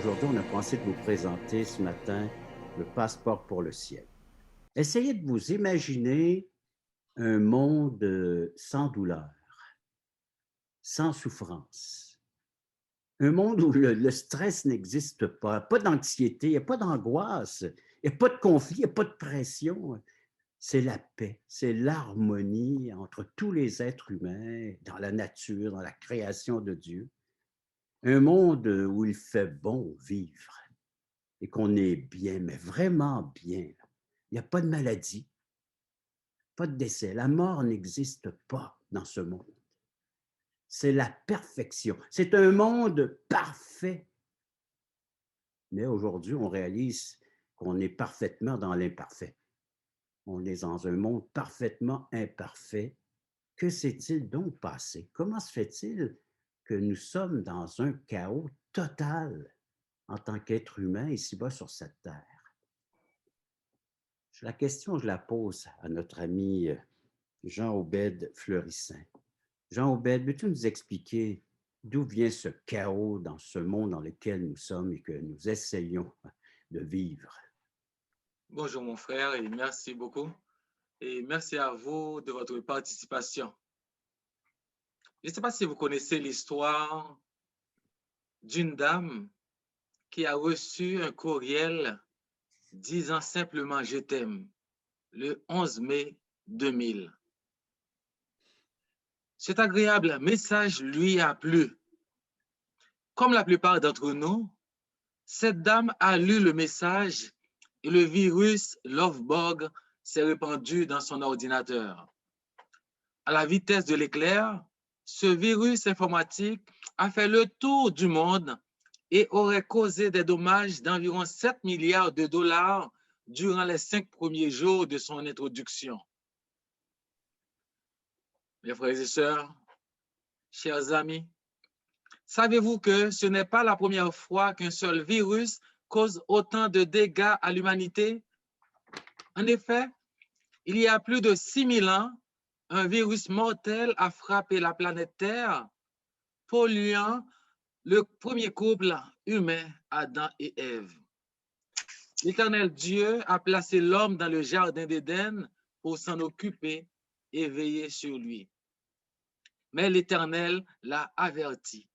aujourd'hui, on a pensé de vous présenter ce matin le passeport pour le ciel. Essayez de vous imaginer un monde sans douleur, sans souffrance. Un monde où le stress n'existe pas, pas d'anxiété, il n'y a pas d'angoisse, il n'y a pas de conflit, il n'y a pas de pression. C'est la paix, c'est l'harmonie entre tous les êtres humains, dans la nature, dans la création de Dieu. Un monde où il fait bon vivre et qu'on est bien, mais vraiment bien. Il n'y a pas de maladie, pas de décès. La mort n'existe pas dans ce monde. C'est la perfection. C'est un monde parfait. Mais aujourd'hui, on réalise qu'on est parfaitement dans l'imparfait. On est dans un monde parfaitement imparfait. Que s'est-il donc passé? Comment se fait-il que nous sommes dans un chaos total en tant qu'être humain ici-bas sur cette terre? La question, je la pose à notre ami Jean-Obed Fleurissin. Jean-Obed, peux-tu nous expliquer d'où vient ce chaos dans ce monde dans lequel nous sommes et que nous essayons de vivre? Bonjour mon frère et merci beaucoup. Et merci à vous de votre participation. Je ne sais pas si vous connaissez l'histoire d'une dame qui a reçu un courriel disant simplement je t'aime le 11 mai 2000. Cet agréable message lui a plu. Comme la plupart d'entre nous, cette dame a lu le message et le virus Lovebug s'est répandu dans son ordinateur. À la vitesse de l'éclair, ce virus informatique a fait le tour du monde et aurait causé des dommages d'environ 7 milliards de dollars durant les 5 premiers jours de son introduction. Mes frères et sœurs, chers amis, savez-vous que ce n'est pas la première fois qu'un seul virus cause autant de dégâts à l'humanité? En effet, il y a plus de 6000 ans, un virus mortel a frappé la planète Terre, polluant le premier couple humain, Adam et Ève. L'Éternel Dieu a placé l'homme dans le jardin d'Éden pour s'en occuper et veiller sur lui. Mais l'Éternel l'a averti.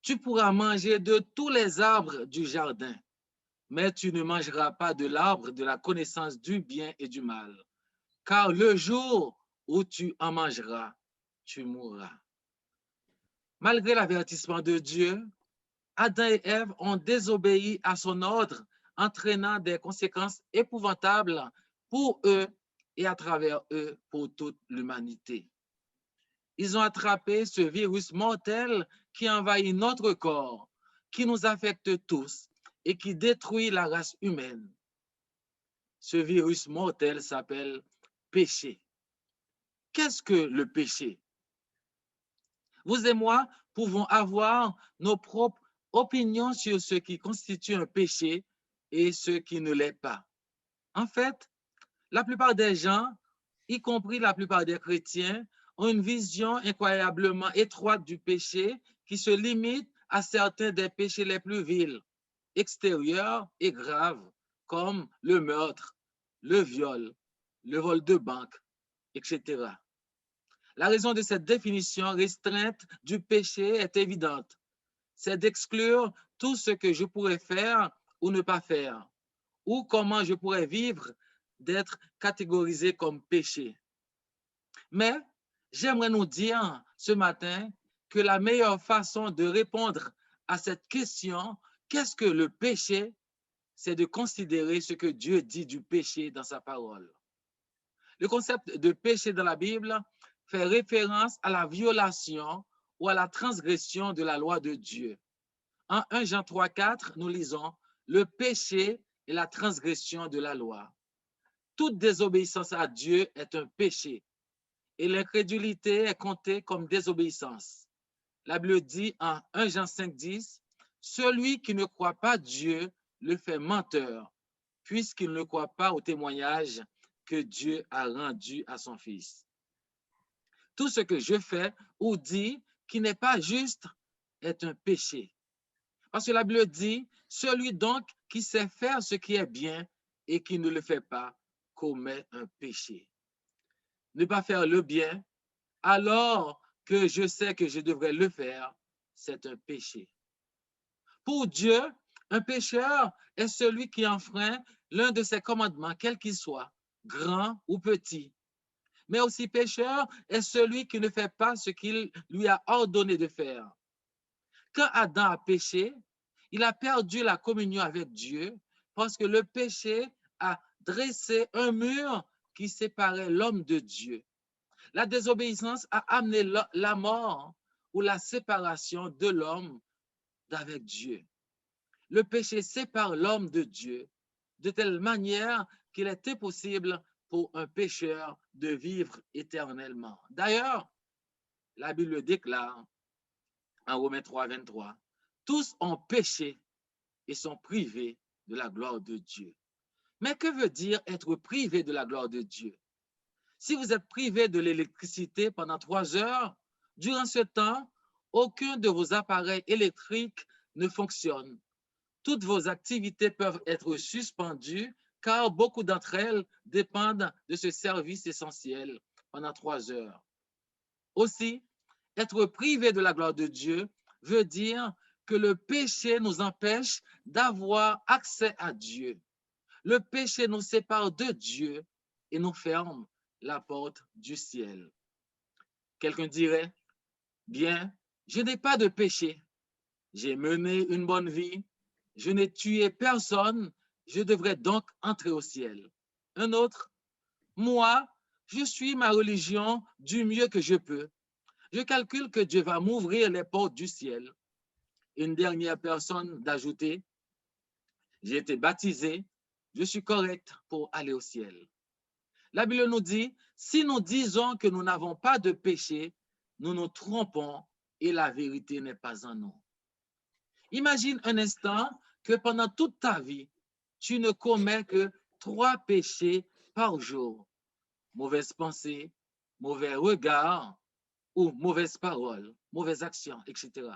Tu pourras manger de tous les arbres du jardin, mais tu ne mangeras pas de l'arbre de la connaissance du bien et du mal, car le jour où tu en mangeras, tu mourras. Malgré l'avertissement de Dieu, Adam et Ève ont désobéi à son ordre, entraînant des conséquences épouvantables pour eux et à travers eux pour toute l'humanité. Ils ont attrapé ce virus mortel qui envahit notre corps, qui nous affecte tous et qui détruit la race humaine. Ce virus mortel s'appelle péché. Qu'est-ce que le péché? Vous et moi pouvons avoir nos propres opinions sur ce qui constitue un péché et ce qui ne l'est pas. En fait, la plupart des gens, y compris la plupart des chrétiens, ont une vision incroyablement étroite du péché qui se limite à certains des péchés les plus vils, extérieurs et graves, comme le meurtre, le viol, le vol de banque, etc. La raison de cette définition restreinte du péché est évidente. C'est d'exclure tout ce que je pourrais faire ou ne pas faire, ou comment je pourrais vivre d'être catégorisé comme péché. Mais j'aimerais nous dire ce matin que la meilleure façon de répondre à cette question, qu'est-ce que le péché? C'est de considérer ce que Dieu dit du péché dans sa parole. Le concept de péché dans la Bible fait référence à la violation ou à la transgression de la loi de Dieu. En 1 Jean 3,4, nous lisons « Le péché est la transgression de la loi. Toute désobéissance à Dieu est un péché et l'incrédulité est comptée comme désobéissance. » La Bible dit en 1 Jean 5,10 « Celui qui ne croit pas Dieu le fait menteur, puisqu'il ne croit pas au témoignage que Dieu a rendu à son Fils. » Tout ce que je fais ou dis qui n'est pas juste est un péché. Parce que la Bible dit, celui donc qui sait faire ce qui est bien et qui ne le fait pas commet un péché. Ne pas faire le bien alors que je sais que je devrais le faire, c'est un péché. Pour Dieu, un pécheur est celui qui enfreint l'un de ses commandements, quel qu'il soit, grand ou petit. Mais aussi pécheur est celui qui ne fait pas ce qu'il lui a ordonné de faire. Quand Adam a péché, il a perdu la communion avec Dieu parce que le péché a dressé un mur qui séparait l'homme de Dieu. La désobéissance a amené la mort ou la séparation de l'homme d'avec Dieu. Le péché sépare l'homme de Dieu de telle manière qu'il est impossible pour un pécheur de vivre éternellement. D'ailleurs, la Bible déclare en Romains 3, 23, tous ont péché et sont privés de la gloire de Dieu. Mais que veut dire être privé de la gloire de Dieu? Si vous êtes privé de l'électricité pendant 3 heures, durant ce temps, aucun de vos appareils électriques ne fonctionne. Toutes vos activités peuvent être suspendues car beaucoup d'entre elles dépendent de ce service essentiel pendant 3 heures. Aussi, être privé de la gloire de Dieu veut dire que le péché nous empêche d'avoir accès à Dieu. Le péché nous sépare de Dieu et nous ferme la porte du ciel. Quelqu'un dirait, bien, je n'ai pas de péché, j'ai mené une bonne vie, je n'ai tué personne, je devrais donc entrer au ciel. Un autre, moi, je suis ma religion du mieux que je peux. Je calcule que Dieu va m'ouvrir les portes du ciel. Une dernière personne d'ajouter, j'ai été baptisé, je suis correct pour aller au ciel. La Bible nous dit, si nous disons que nous n'avons pas de péché, nous nous trompons et la vérité n'est pas en nous. Imagine un instant que pendant toute ta vie, tu ne commets que 3 péchés par jour. Mauvaise pensée, mauvais regard ou mauvaise parole, mauvaise action, etc.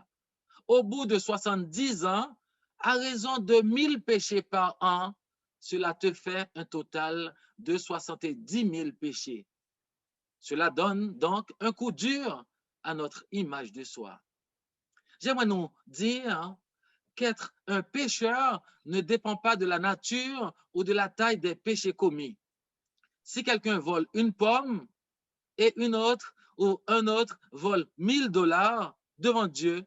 Au bout de 70 ans, à raison de 1000 péchés par an, cela te fait un total de 70 000 péchés. Cela donne donc un coup dur à notre image de soi. J'aimerais nous dire qu'être un pécheur ne dépend pas de la nature ou de la taille des péchés commis. Si quelqu'un vole une pomme et une autre ou un autre vole $1000 devant Dieu,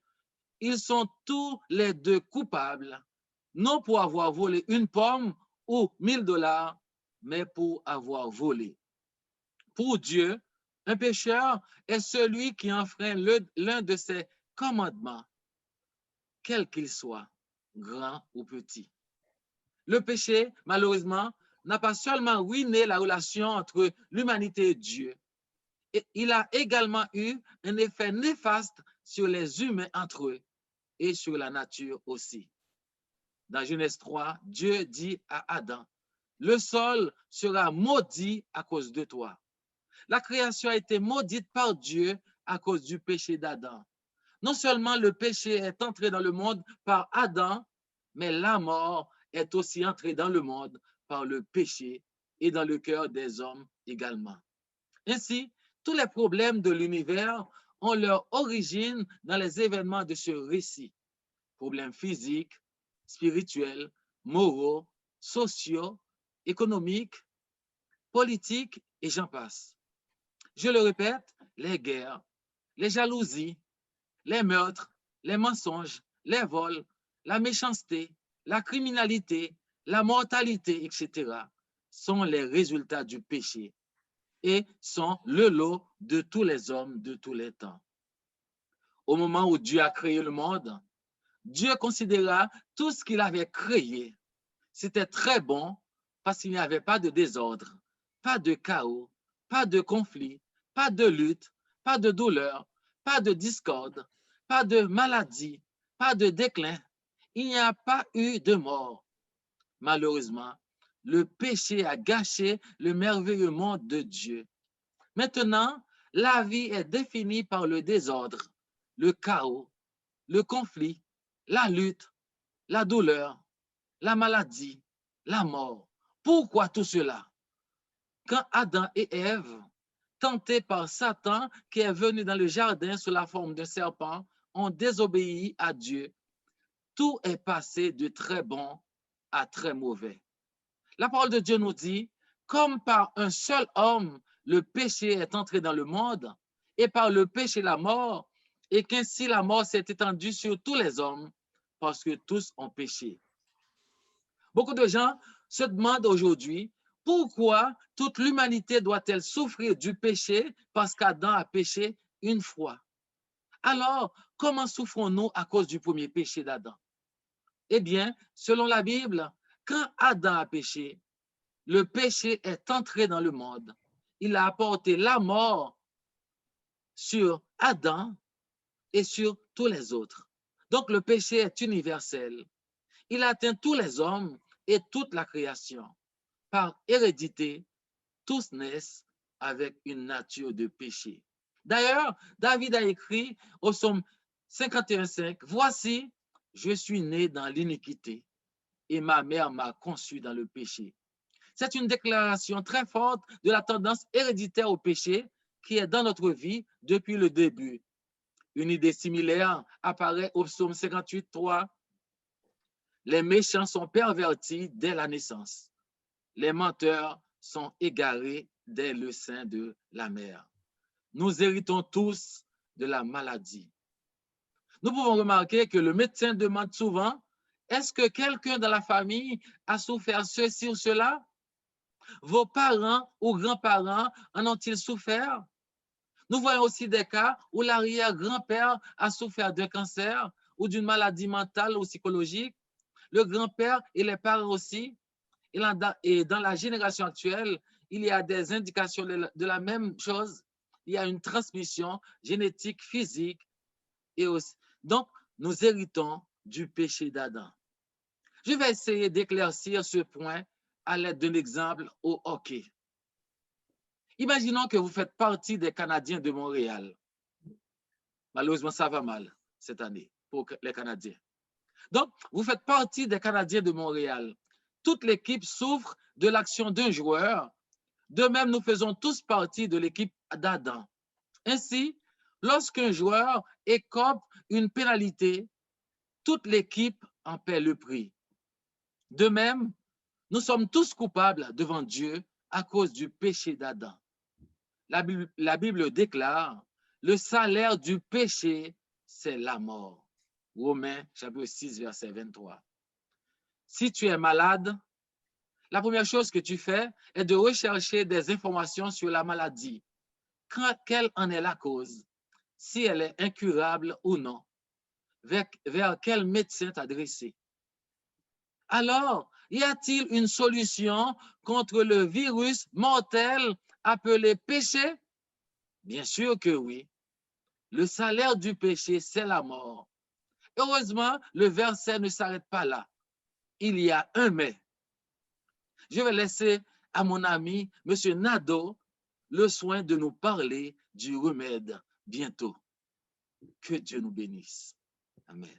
ils sont tous les deux coupables, non pour avoir volé une pomme ou $1000, mais pour avoir volé. Pour Dieu, un pécheur est celui qui enfreint l'un de ses commandements, quel qu'il soit, grand ou petit. Le péché, malheureusement, n'a pas seulement ruiné la relation entre l'humanité et Dieu, il a également eu un effet néfaste sur les humains entre eux et sur la nature aussi. Dans Genèse 3, Dieu dit à Adam, le sol sera maudit à cause de toi. La création a été maudite par Dieu à cause du péché d'Adam. Non seulement le péché est entré dans le monde par Adam, mais la mort est aussi entrée dans le monde par le péché et dans le cœur des hommes également. Ainsi, tous les problèmes de l'univers ont leur origine dans les événements de ce récit. Problèmes physiques, spirituels, moraux, sociaux, économiques, politiques et j'en passe. Je le répète, les guerres, les jalousies, les meurtres, les mensonges, les vols, la méchanceté, la criminalité, la mortalité, etc. sont les résultats du péché et sont le lot de tous les hommes de tous les temps. Au moment où Dieu a créé le monde, Dieu considéra tout ce qu'il avait créé. C'était très bon parce qu'il n'y avait pas de désordre, pas de chaos, pas de conflit, pas de lutte, pas de douleur, pas de discorde, pas de maladie, pas de déclin. Il n'y a pas eu de mort. Malheureusement, le péché a gâché le merveilleux monde de Dieu. Maintenant, la vie est définie par le désordre, le chaos, le conflit, la lutte, la douleur, la maladie, la mort. Pourquoi tout cela? Quand Adam et Ève, tentés par Satan qui est venu dans le jardin sous la forme d'un serpent, ont désobéi à Dieu, tout est passé de très bon à très mauvais. La parole de Dieu nous dit, comme par un seul homme, le péché est entré dans le monde, et par le péché la mort, et qu'ainsi la mort s'est étendue sur tous les hommes, parce que tous ont péché. Beaucoup de gens se demandent aujourd'hui pourquoi toute l'humanité doit-elle souffrir du péché parce qu'Adam a péché une fois. Alors, comment souffrons-nous à cause du premier péché d'Adam? Eh bien, selon la Bible, quand Adam a péché, le péché est entré dans le monde. Il a apporté la mort sur Adam et sur tous les autres. Donc, le péché est universel. Il atteint tous les hommes et toute la création. Par hérédité, tous naissent avec une nature de péché. D'ailleurs, David a écrit au psaume 51,5, « Voici, je suis né dans l'iniquité et ma mère m'a conçu dans le péché. » C'est une déclaration très forte de la tendance héréditaire au péché qui est dans notre vie depuis le début. Une idée similaire apparaît au psaume 58,3. Les méchants sont pervertis dès la naissance. Les menteurs sont égarés dès le sein de la mère. Nous héritons tous de la maladie. Nous pouvons remarquer que le médecin demande souvent, est-ce que quelqu'un dans la famille a souffert ceci ou cela? Vos parents ou grands-parents en ont-ils souffert? Nous voyons aussi des cas où l'arrière-grand-père a souffert d'un cancer ou d'une maladie mentale ou psychologique. Le grand-père et les parents aussi. Et dans la génération actuelle, il y a des indications de la même chose. Il y a une transmission génétique, physique. Et aussi. Donc, nous héritons du péché d'Adam. Je vais essayer d'éclaircir ce point à l'aide d'un exemple au hockey. Imaginons que vous faites partie des Canadiens de Montréal. Malheureusement, ça va mal cette année pour les Canadiens. Donc, vous faites partie des Canadiens de Montréal. Toute l'équipe souffre de l'action d'un joueur. De même, nous faisons tous partie de l'équipe d'Adam. Ainsi, lorsqu'un joueur écope une pénalité, toute l'équipe en paie le prix. De même, nous sommes tous coupables devant Dieu à cause du péché d'Adam. La Bible déclare, le salaire du péché, c'est la mort. Romains chapitre 6, verset 23. Si tu es malade, la première chose que tu fais est de rechercher des informations sur la maladie. Quelle en est la cause? Si elle est incurable ou non? Vers quel médecin t'adresser? Alors, y a-t-il une solution contre le virus mortel appelé péché? Bien sûr que oui. Le salaire du péché, c'est la mort. Heureusement, le verset ne s'arrête pas là. Il y a un mais. Je vais laisser à mon ami, M. Nadeau, le soin de nous parler du remède bientôt. Que Dieu nous bénisse. Amen.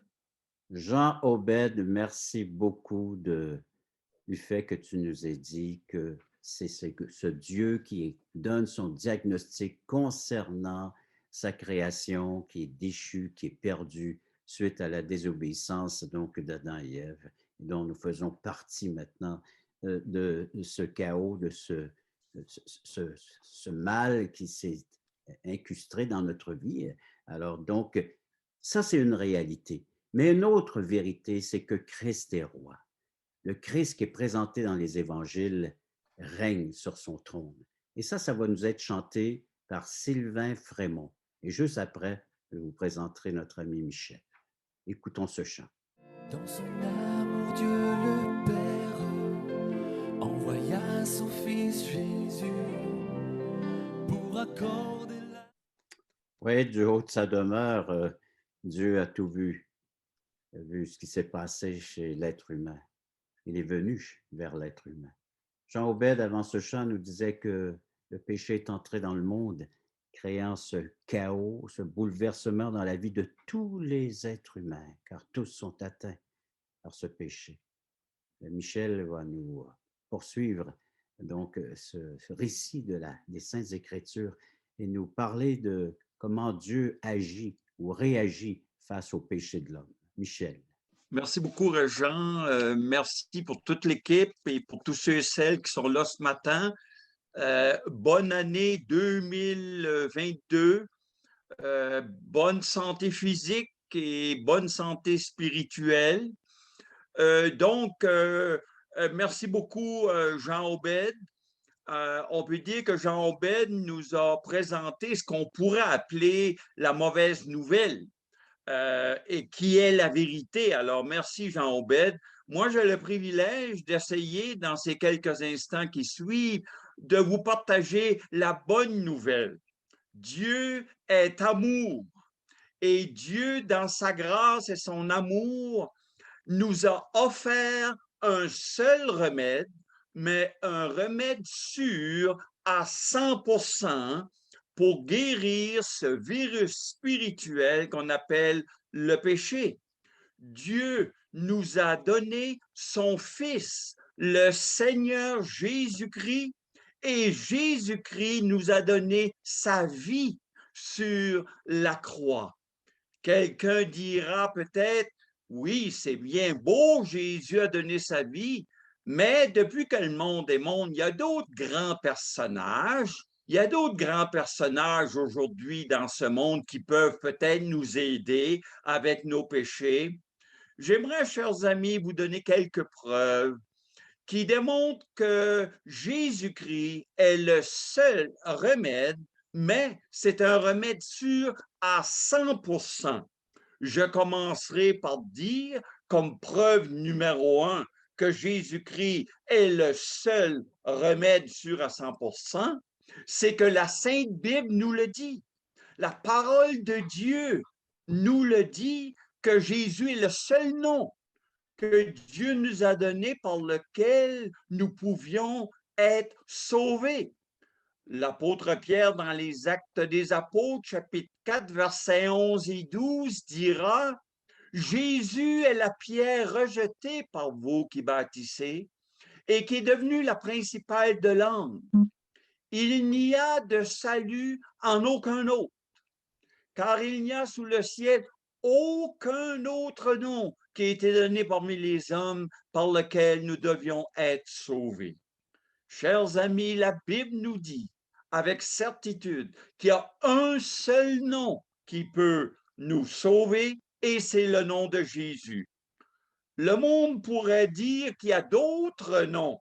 Jean Obed, merci beaucoup du fait que tu nous aies dit que c'est ce Dieu qui donne son diagnostic concernant sa création qui est déchue, qui est perdue suite à la désobéissance donc d'Adam et Ève, dont nous faisons partie maintenant de ce chaos, de ce mal qui s'est incrusté dans notre vie. Alors donc, ça c'est une réalité. Mais une autre vérité, c'est que Christ est roi. Le Christ qui est présenté dans les évangiles règne sur son trône. Et ça va nous être chanté par Sylvain Frémont. Et juste après, je vous présenterai notre ami Michel. Écoutons ce chant. Dans son amour, Dieu le Père envoya son Fils Jésus pour accorder la... Oui, du haut de sa demeure, Dieu a tout vu ce qui s'est passé chez l'être humain. Il est venu vers l'être humain. Jean Obed, avant ce chant, nous disait que le péché est entré dans le monde, créant ce chaos, ce bouleversement dans la vie de tous les êtres humains, car tous sont atteints par ce péché. Michel va nous poursuivre donc ce récit des Saintes Écritures et nous parler de comment Dieu agit ou réagit face au péché de l'homme. Michel. Merci beaucoup, Régent. Merci pour toute l'équipe et pour tous ceux et celles qui sont là ce matin. Bonne année 2022. Bonne santé physique et bonne santé spirituelle. Merci beaucoup, Jean Obed. On peut dire que Jean Obed nous a présenté ce qu'on pourrait appeler la mauvaise nouvelle. Et qui est la vérité. Alors, merci Jean Obed. Moi, j'ai le privilège d'essayer dans ces quelques instants qui suivent de vous partager la bonne nouvelle. Dieu est amour et Dieu, dans sa grâce et son amour, nous a offert un seul remède, mais un remède sûr à 100% pour guérir ce virus spirituel qu'on appelle le péché. Dieu nous a donné son Fils, le Seigneur Jésus-Christ, et Jésus-Christ nous a donné sa vie sur la croix. Quelqu'un dira peut-être, oui, c'est bien beau, Jésus a donné sa vie, mais depuis que le monde est monde, il y a d'autres grands personnages. Il y a d'autres grands personnages aujourd'hui dans ce monde qui peuvent peut-être nous aider avec nos péchés. J'aimerais, chers amis, vous donner quelques preuves qui démontrent que Jésus-Christ est le seul remède, mais c'est un remède sûr à 100%. Je commencerai par dire, comme preuve numéro 1, que Jésus-Christ est le seul remède sûr à 100%, c'est que la Sainte Bible nous le dit. La parole de Dieu nous le dit que Jésus est le seul nom que Dieu nous a donné par lequel nous pouvions être sauvés. L'apôtre Pierre, dans les Actes des Apôtres, chapitre 4, versets 11 et 12, dira « Jésus est la pierre rejetée par vous qui bâtissez et qui est devenue la principale de l'angle. Il n'y a de salut en aucun autre, car il n'y a sous le ciel aucun autre nom qui a été donné parmi les hommes par lequel nous devions être sauvés. » Chers amis, la Bible nous dit avec certitude qu'il y a un seul nom qui peut nous sauver et c'est le nom de Jésus. Le monde pourrait dire qu'il y a d'autres noms,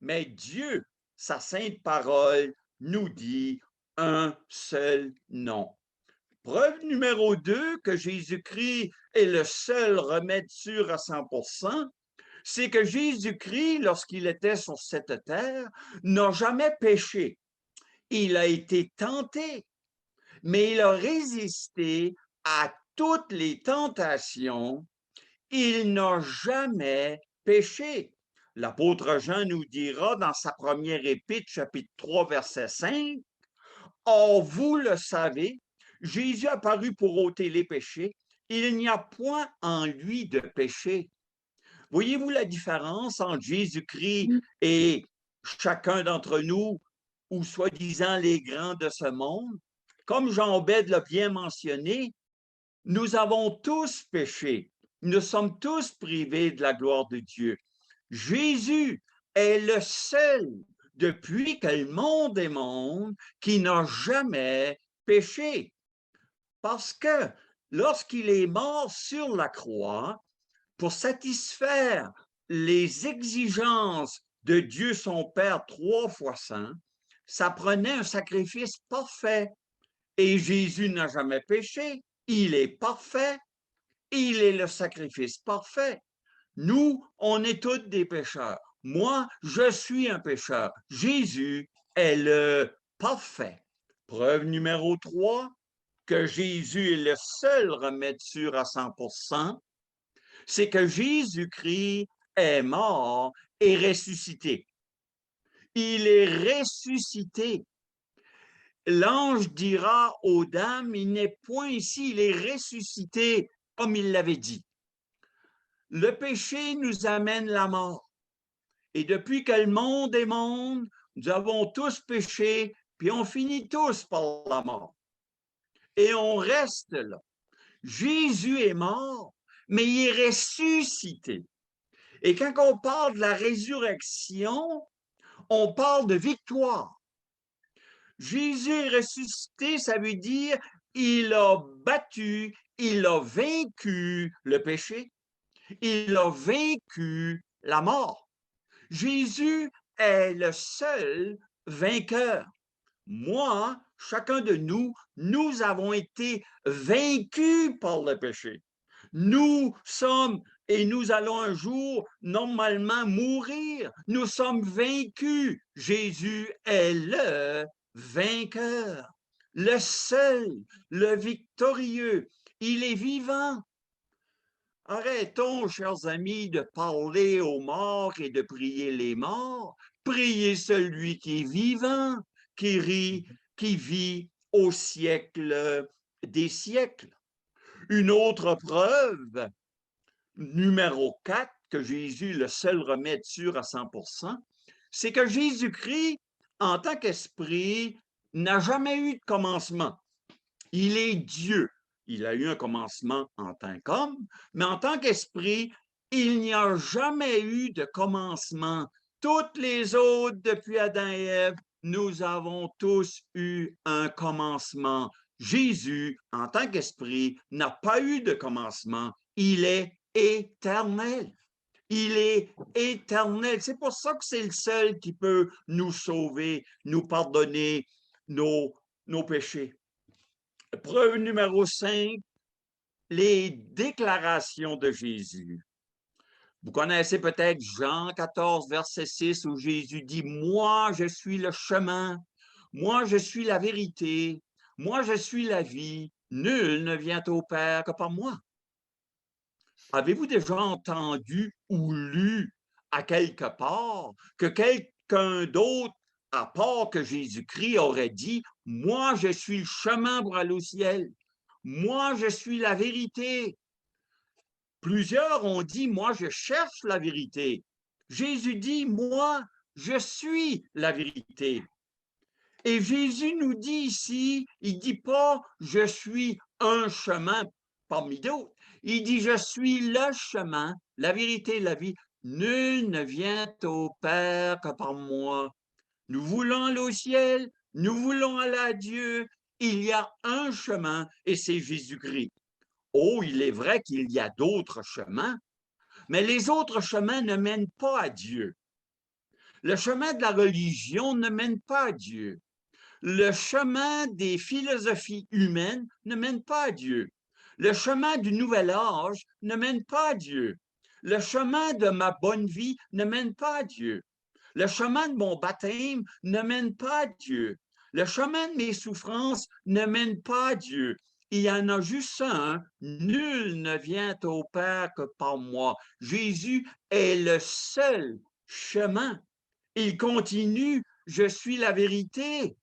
mais Dieu, sa sainte parole, nous dit un seul nom. Preuve numéro 2 que Jésus-Christ est le seul remède sûr à 100%, c'est que Jésus-Christ, lorsqu'il était sur cette terre, n'a jamais péché. Il a été tenté, mais il a résisté à toutes les tentations. Il n'a jamais péché. L'apôtre Jean nous dira dans sa première épître, chapitre 3, verset 5, « Or, vous le savez, Jésus a paru pour ôter les péchés. Il n'y a point en lui de péché. » Voyez-vous la différence entre Jésus-Christ et chacun d'entre nous, ou soi-disant les grands de ce monde? Comme Jean Obed l'a bien mentionné, nous avons tous péché. Nous sommes tous privés de la gloire de Dieu. Jésus est le seul, depuis que le monde est monde, qui n'a jamais péché. Parce que lorsqu'il est mort sur la croix, pour satisfaire les exigences de Dieu son Père 3 fois saint, ça prenait un sacrifice parfait. Et Jésus n'a jamais péché. Il est parfait. Il est le sacrifice parfait. Nous, on est tous des pécheurs. Moi, je suis un pécheur. Jésus est le parfait. Preuve numéro 3, que Jésus est le seul remède sûr à 100%, c'est que Jésus-Christ est mort et ressuscité. Il est ressuscité. L'ange dira aux dames, il n'est point ici, il est ressuscité comme il l'avait dit. Le péché nous amène la mort. Et depuis que le monde est monde, nous avons tous péché, puis on finit tous par la mort. Et on reste là. Jésus est mort, mais il est ressuscité. Et quand on parle de la résurrection, on parle de victoire. Jésus est ressuscité, ça veut dire il a battu, il a vaincu le péché, il a vaincu la mort. Jésus est le seul vainqueur. Moi, chacun de nous, nous avons été vaincus par le péché. Nous sommes et nous allons un jour normalement mourir. Nous sommes vaincus. Jésus est le vainqueur, le seul, le victorieux. Il est vivant. Arrêtons, chers amis, de parler aux morts et de prier les morts. Priez celui qui est vivant, qui vit au siècle des siècles. Une autre preuve, numéro 4, que Jésus est le seul remède sûr à 100%, c'est que Jésus-Christ, en tant qu'esprit, n'a jamais eu de commencement. Il est Dieu. Il a eu un commencement en tant qu'homme, mais en tant qu'esprit, il n'y a jamais eu de commencement. Toutes les autres, depuis Adam et Ève, nous avons tous eu un commencement. Jésus, en tant qu'esprit, n'a pas eu de commencement. Il est éternel. Il est éternel. C'est pour ça que c'est le seul qui peut nous sauver, nous pardonner nos péchés. Preuve numéro 5, les déclarations de Jésus. Vous connaissez peut-être Jean 14, verset 6, où Jésus dit « Moi, je suis le chemin, moi, je suis la vérité, moi, je suis la vie, nul ne vient au Père que par moi. » Avez-vous déjà entendu ou lu à quelque part que quelqu'un d'autre, à part que Jésus-Christ, aurait dit « Moi, je suis le chemin pour aller au ciel. Moi, je suis la vérité. » Plusieurs ont dit « Moi, je cherche la vérité. » Jésus dit « Moi, je suis la vérité. » Et Jésus nous dit ici, il ne dit pas « Je suis un chemin parmi d'autres. » Il dit « Je suis le chemin, la vérité, la vie. Nul ne vient au Père que par moi. » Nous voulons aller au ciel, nous voulons aller à Dieu. Il y a un chemin et c'est Jésus-Christ. Oh, il est vrai qu'il y a d'autres chemins, mais les autres chemins ne mènent pas à Dieu. Le chemin de la religion ne mène pas à Dieu. Le chemin des philosophies humaines ne mène pas à Dieu. Le chemin du nouvel âge ne mène pas à Dieu. Le chemin de ma bonne vie ne mène pas à Dieu. Le chemin de mon baptême ne mène pas à Dieu. Le chemin de mes souffrances ne mène pas à Dieu. Il y en a juste un, nul ne vient au Père que par moi. Jésus est le seul chemin. Il continue, je suis la vérité.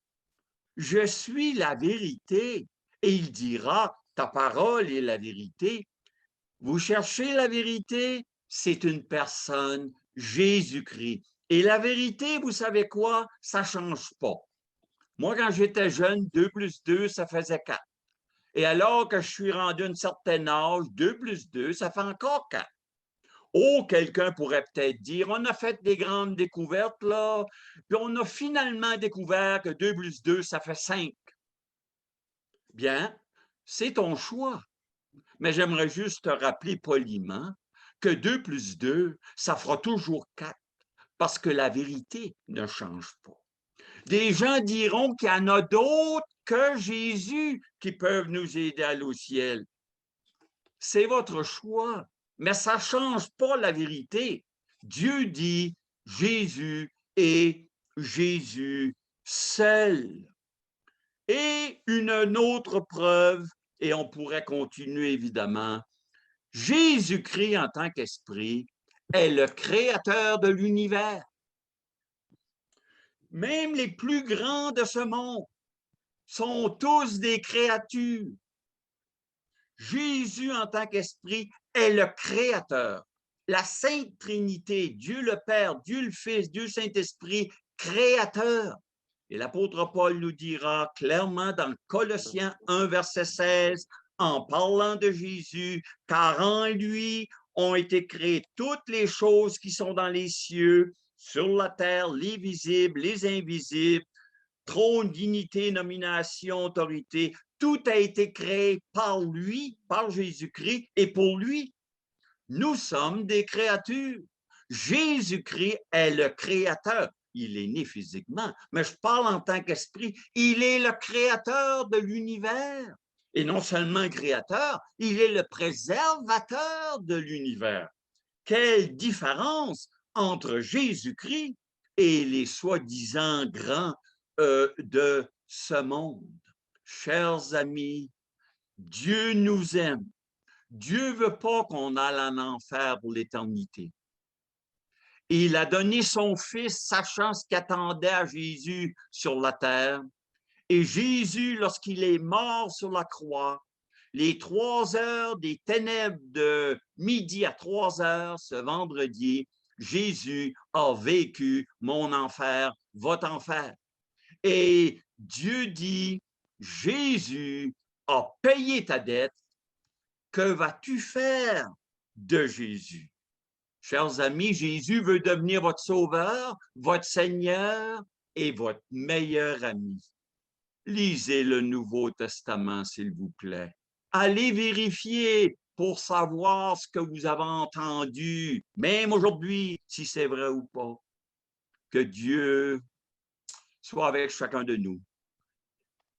Je suis la vérité. Et il dira, ta parole est la vérité. Vous cherchez la vérité, c'est une personne, Jésus-Christ. Et la vérité, vous savez quoi? Ça ne change pas. Moi, quand j'étais jeune, 2 plus 2, ça faisait 4. Et alors que je suis rendu à un certain âge, 2 plus 2, ça fait encore 4. Oh, quelqu'un pourrait peut-être dire, on a fait des grandes découvertes, là, puis on a finalement découvert que 2 plus 2, ça fait 5. Bien, c'est ton choix. Mais j'aimerais juste te rappeler poliment que 2 plus 2, ça fera toujours 4, parce que la vérité ne change pas. Des gens diront qu'il y en a d'autres que Jésus qui peuvent nous aider à aller au ciel. C'est votre choix, mais ça ne change pas la vérité. Dieu dit Jésus et Jésus seul. Et une autre preuve, et on pourrait continuer évidemment, Jésus-Christ en tant qu'esprit est le créateur de l'univers. Même les plus grands de ce monde sont tous des créatures. Jésus en tant qu'esprit est le créateur. la Sainte Trinité, Dieu le Père, Dieu le Fils, Dieu le Saint-Esprit, créateur. Et l'apôtre Paul nous dira clairement dans Colossiens 1, verset 16, en parlant de Jésus, car en lui ont été créées toutes les choses qui sont dans les cieux, sur la terre, les visibles, les invisibles, trône, dignité, nomination, autorité, tout a été créé par lui, par Jésus-Christ et pour lui. Nous sommes des créatures. Jésus-Christ est le créateur. Il est né physiquement, mais je parle en tant qu'esprit. Il est le créateur de l'univers. Et non seulement créateur, il est le préservateur de l'univers. Quelle différence entre Jésus-Christ et les soi-disant grands de ce monde. Chers amis, Dieu nous aime. Dieu ne veut pas qu'on aille en enfer pour l'éternité. Il a donné son Fils, sachant ce qu'attendait à Jésus sur la terre. Et Jésus, lorsqu'il est mort sur la croix, les 3 heures des ténèbres de midi à 3 heures ce vendredi, Jésus a vécu mon enfer, votre enfer. Et Dieu dit, Jésus a payé ta dette. Que vas-tu faire de Jésus? Chers amis, Jésus veut devenir votre sauveur, votre Seigneur et votre meilleur ami. Lisez le Nouveau Testament, s'il vous plaît. Allez vérifier pour savoir ce que vous avez entendu, même aujourd'hui, si c'est vrai ou pas. Que Dieu soit avec chacun de nous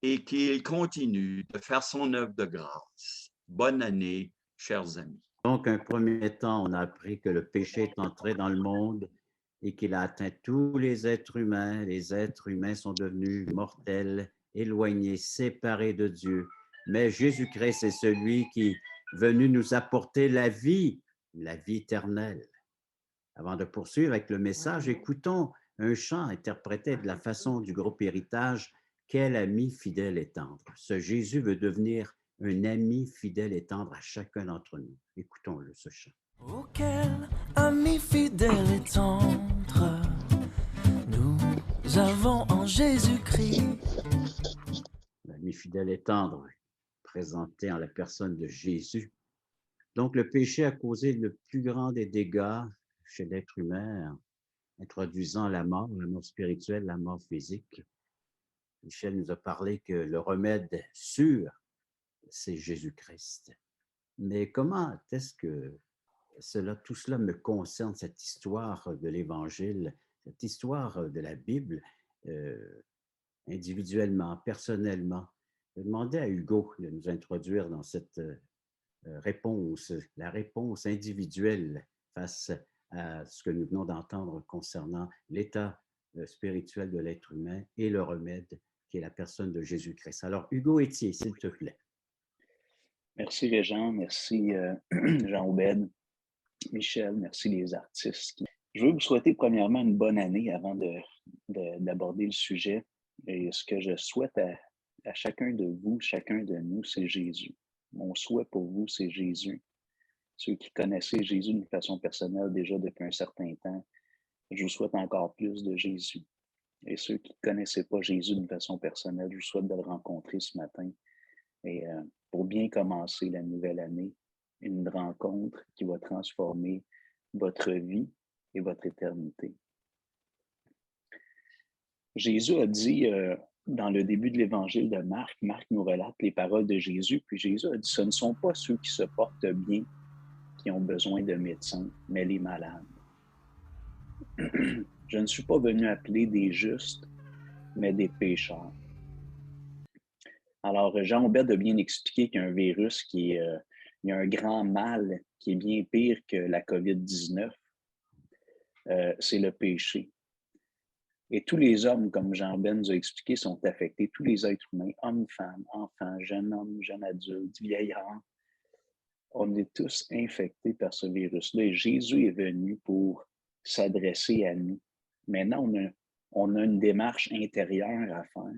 et qu'il continue de faire son œuvre de grâce. Bonne année, chers amis. Donc, un premier temps, on a appris que le péché est entré dans le monde et qu'il a atteint tous les êtres humains. Les êtres humains sont devenus mortels, éloignés, séparés de Dieu. Mais Jésus-Christ est celui qui est venu nous apporter la vie éternelle. Avant de poursuivre avec le message, écoutons un chant interprété de la façon du groupe Héritage, « Quel ami fidèle et tendre ». Ce Jésus veut devenir un ami fidèle et tendre à chacun d'entre nous. Écoutons-le, ce chant. Oh, quel ami fidèle et tendre nous avons en Jésus-Christ. L'ami fidèle et tendre, présenté en la personne de Jésus. Donc, le péché a causé le plus grand des dégâts chez l'être humain, introduisant la mort spirituelle, la mort physique. Michel nous a parlé que le remède sûr, c'est Jésus-Christ. Mais comment est-ce que tout cela me concerne, cette histoire de l'Évangile, cette histoire de la Bible, individuellement, personnellement? Je vais demander à Hugo de nous introduire dans cette réponse, la réponse individuelle face à ce que nous venons d'entendre concernant l'état spirituel de l'être humain et le remède qui est la personne de Jésus-Christ. Alors, Hugo Etier, s'il te plaît. Merci Régent, merci Jean-Obed, Michel, merci les artistes. Je veux vous souhaiter premièrement une bonne année avant d'aborder le sujet. Et ce que je souhaite à chacun de vous, chacun de nous, c'est Jésus. Mon souhait pour vous, c'est Jésus. Ceux qui connaissaient Jésus d'une façon personnelle déjà depuis un certain temps, je vous souhaite encore plus de Jésus. Et ceux qui ne connaissaient pas Jésus d'une façon personnelle, je vous souhaite de le rencontrer ce matin. Et pour bien commencer la nouvelle année, une rencontre qui va transformer votre vie et votre éternité. Jésus a dit dans le début de l'évangile de Marc, Marc nous relate les paroles de Jésus, puis Jésus a dit « Ce ne sont pas ceux qui se portent bien qui ont besoin de médecins, mais les malades. Je ne suis pas venu appeler des justes, mais des pécheurs. » Alors, Jean-Obed a bien expliqué qu'il y a un virus il y a un grand mal qui est bien pire que la COVID-19. C'est le péché. Et tous les hommes, comme Jean-Obed nous a expliqué, sont affectés. Tous les êtres humains, hommes, femmes, enfants, jeunes hommes, jeunes adultes, vieillards, on est tous infectés par ce virus-là. Et Jésus est venu pour s'adresser à nous. Maintenant, on a une démarche intérieure à faire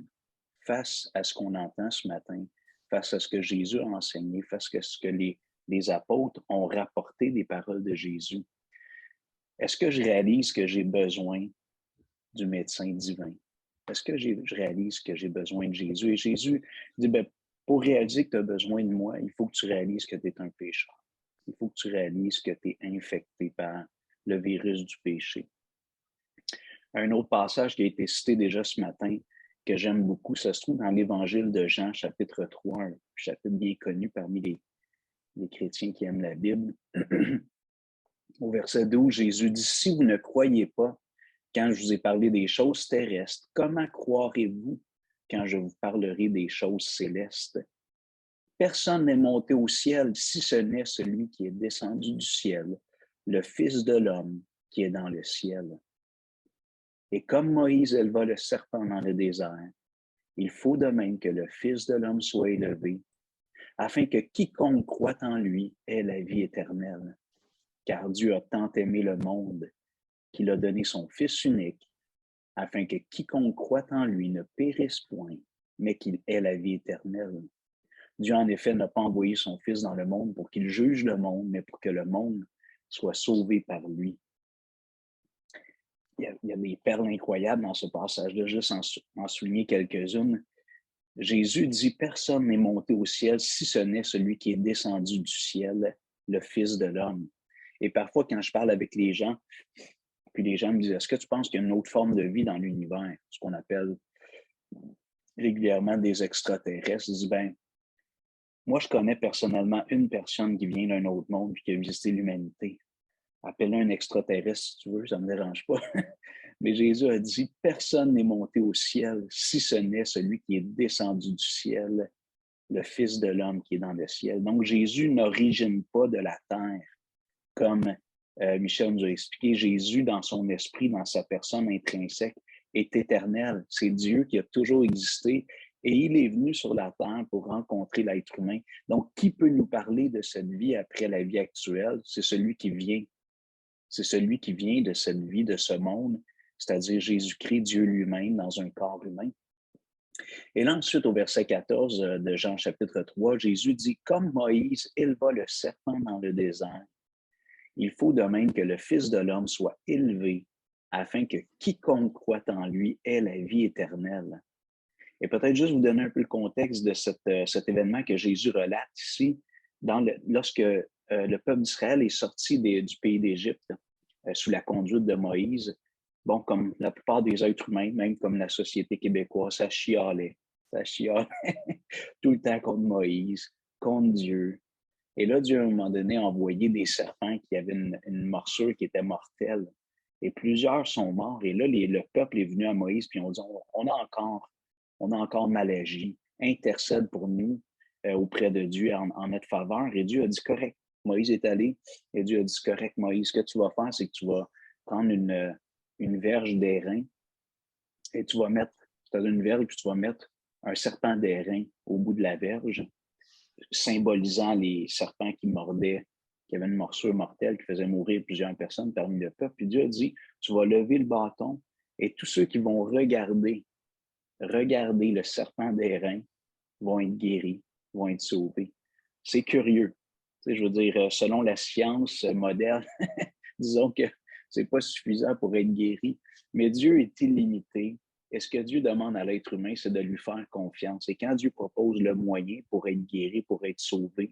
face à ce qu'on entend ce matin, face à ce que Jésus a enseigné, face à ce que les apôtres ont rapporté des paroles de Jésus. Est-ce que je réalise que j'ai besoin du médecin divin? Est-ce que je réalise que j'ai besoin de Jésus? Et Jésus dit, ben, pour réaliser que tu as besoin de moi, il faut que tu réalises que tu es un pécheur. Il faut que tu réalises que tu es infecté par le virus du péché. Un autre passage qui a été cité déjà ce matin, que j'aime beaucoup, ça se trouve dans l'Évangile de Jean, chapitre 3, un chapitre bien connu parmi les chrétiens qui aiment la Bible. Au verset 12, Jésus dit, « Si vous ne croyez pas quand je vous ai parlé des choses terrestres, comment croirez-vous quand je vous parlerai des choses célestes? Personne n'est monté au ciel si ce n'est celui qui est descendu du ciel, le Fils de l'homme qui est dans le ciel. Et comme Moïse éleva le serpent dans le désert, il faut de même que le Fils de l'homme soit élevé, afin que quiconque croit en lui ait la vie éternelle. Car Dieu a tant aimé le monde qu'il a donné son Fils unique, afin que quiconque croit en lui ne périsse point, mais qu'il ait la vie éternelle. Dieu, en effet, n'a pas envoyé son Fils dans le monde pour qu'il juge le monde, mais pour que le monde soit sauvé par lui. » Il y a des perles incroyables dans ce passage-là, juste en souligner quelques-unes. Jésus dit, « Personne n'est monté au ciel si ce n'est celui qui est descendu du ciel, le Fils de l'homme. » Et parfois, quand je parle avec les gens, puis les gens me disent, « Est-ce que tu penses qu'il y a une autre forme de vie dans l'univers? » Ce qu'on appelle régulièrement des extraterrestres. Je dis, « Ben, moi, je connais personnellement une personne qui vient d'un autre monde et qui a visité l'humanité. Appelle-le un extraterrestre si tu veux, ça ne me dérange pas. » Mais Jésus a dit, « Personne n'est monté au ciel si ce n'est celui qui est descendu du ciel, le Fils de l'homme qui est dans le ciel. » Donc, Jésus n'origine pas de la terre, comme Michel nous a expliqué. Jésus, dans son esprit, dans sa personne intrinsèque, est éternel. C'est Dieu qui a toujours existé et il est venu sur la terre pour rencontrer l'être humain. Donc, qui peut nous parler de cette vie après la vie actuelle? C'est celui qui vient. C'est celui qui vient de cette vie, de ce monde, c'est-à-dire Jésus-Christ, Dieu lui-même, dans un corps humain. Et là, ensuite, au verset 14 de Jean chapitre 3, Jésus dit, « Comme Moïse éleva le serpent dans le désert, il faut de même que le Fils de l'homme soit élevé, afin que quiconque croit en lui ait la vie éternelle. » Et peut-être juste vous donner un peu le contexte de cet événement que Jésus relate ici, lorsque le peuple d'Israël est sorti du pays d'Égypte sous la conduite de Moïse. Bon, comme la plupart des êtres humains, même comme la société québécoise, ça chialait tout le temps contre Moïse, contre Dieu. Et là, Dieu, à un moment donné, a envoyé des serpents qui avaient une morsure qui était mortelle. Et plusieurs sont morts. Et là, le peuple est venu à Moïse, puis on dit, on a encore mal agi. Intercède pour nous auprès de Dieu en notre faveur. Et Dieu a dit, correct. Moïse est allé et Dieu a dit, correct, Moïse, ce que tu vas faire, c'est que tu vas prendre une verge d'airain et tu vas mettre, c'est-à-dire une verge, puis tu vas mettre un serpent d'airain au bout de la verge, symbolisant les serpents qui mordaient, qui avaient une morsure mortelle, qui faisait mourir plusieurs personnes parmi le peuple. Puis Dieu a dit, tu vas lever le bâton et tous ceux qui vont regarder le serpent d'airain vont être guéris, vont être sauvés. C'est curieux. Tu sais, je veux dire, selon la science moderne, disons que c'est pas suffisant pour être guéri. Mais Dieu est illimité. Et ce que Dieu demande à l'être humain, c'est de lui faire confiance. Et quand Dieu propose le moyen pour être guéri, pour être sauvé,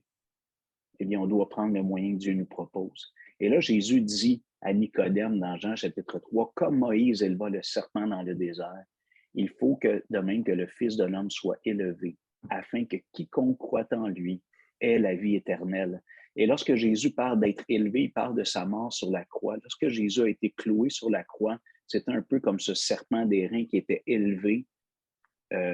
eh bien, on doit prendre le moyen que Dieu nous propose. Et là, Jésus dit à Nicodème dans Jean chapitre 3, « Comme Moïse éleva le serpent dans le désert, il faut que, de même que le Fils de l'homme soit élevé, afin que quiconque croit en lui ait la vie éternelle. » Et lorsque Jésus parle d'être élevé, il parle de sa mort sur la croix. Lorsque Jésus a été cloué sur la croix, c'était un peu comme ce serpent d'airain qui était élevé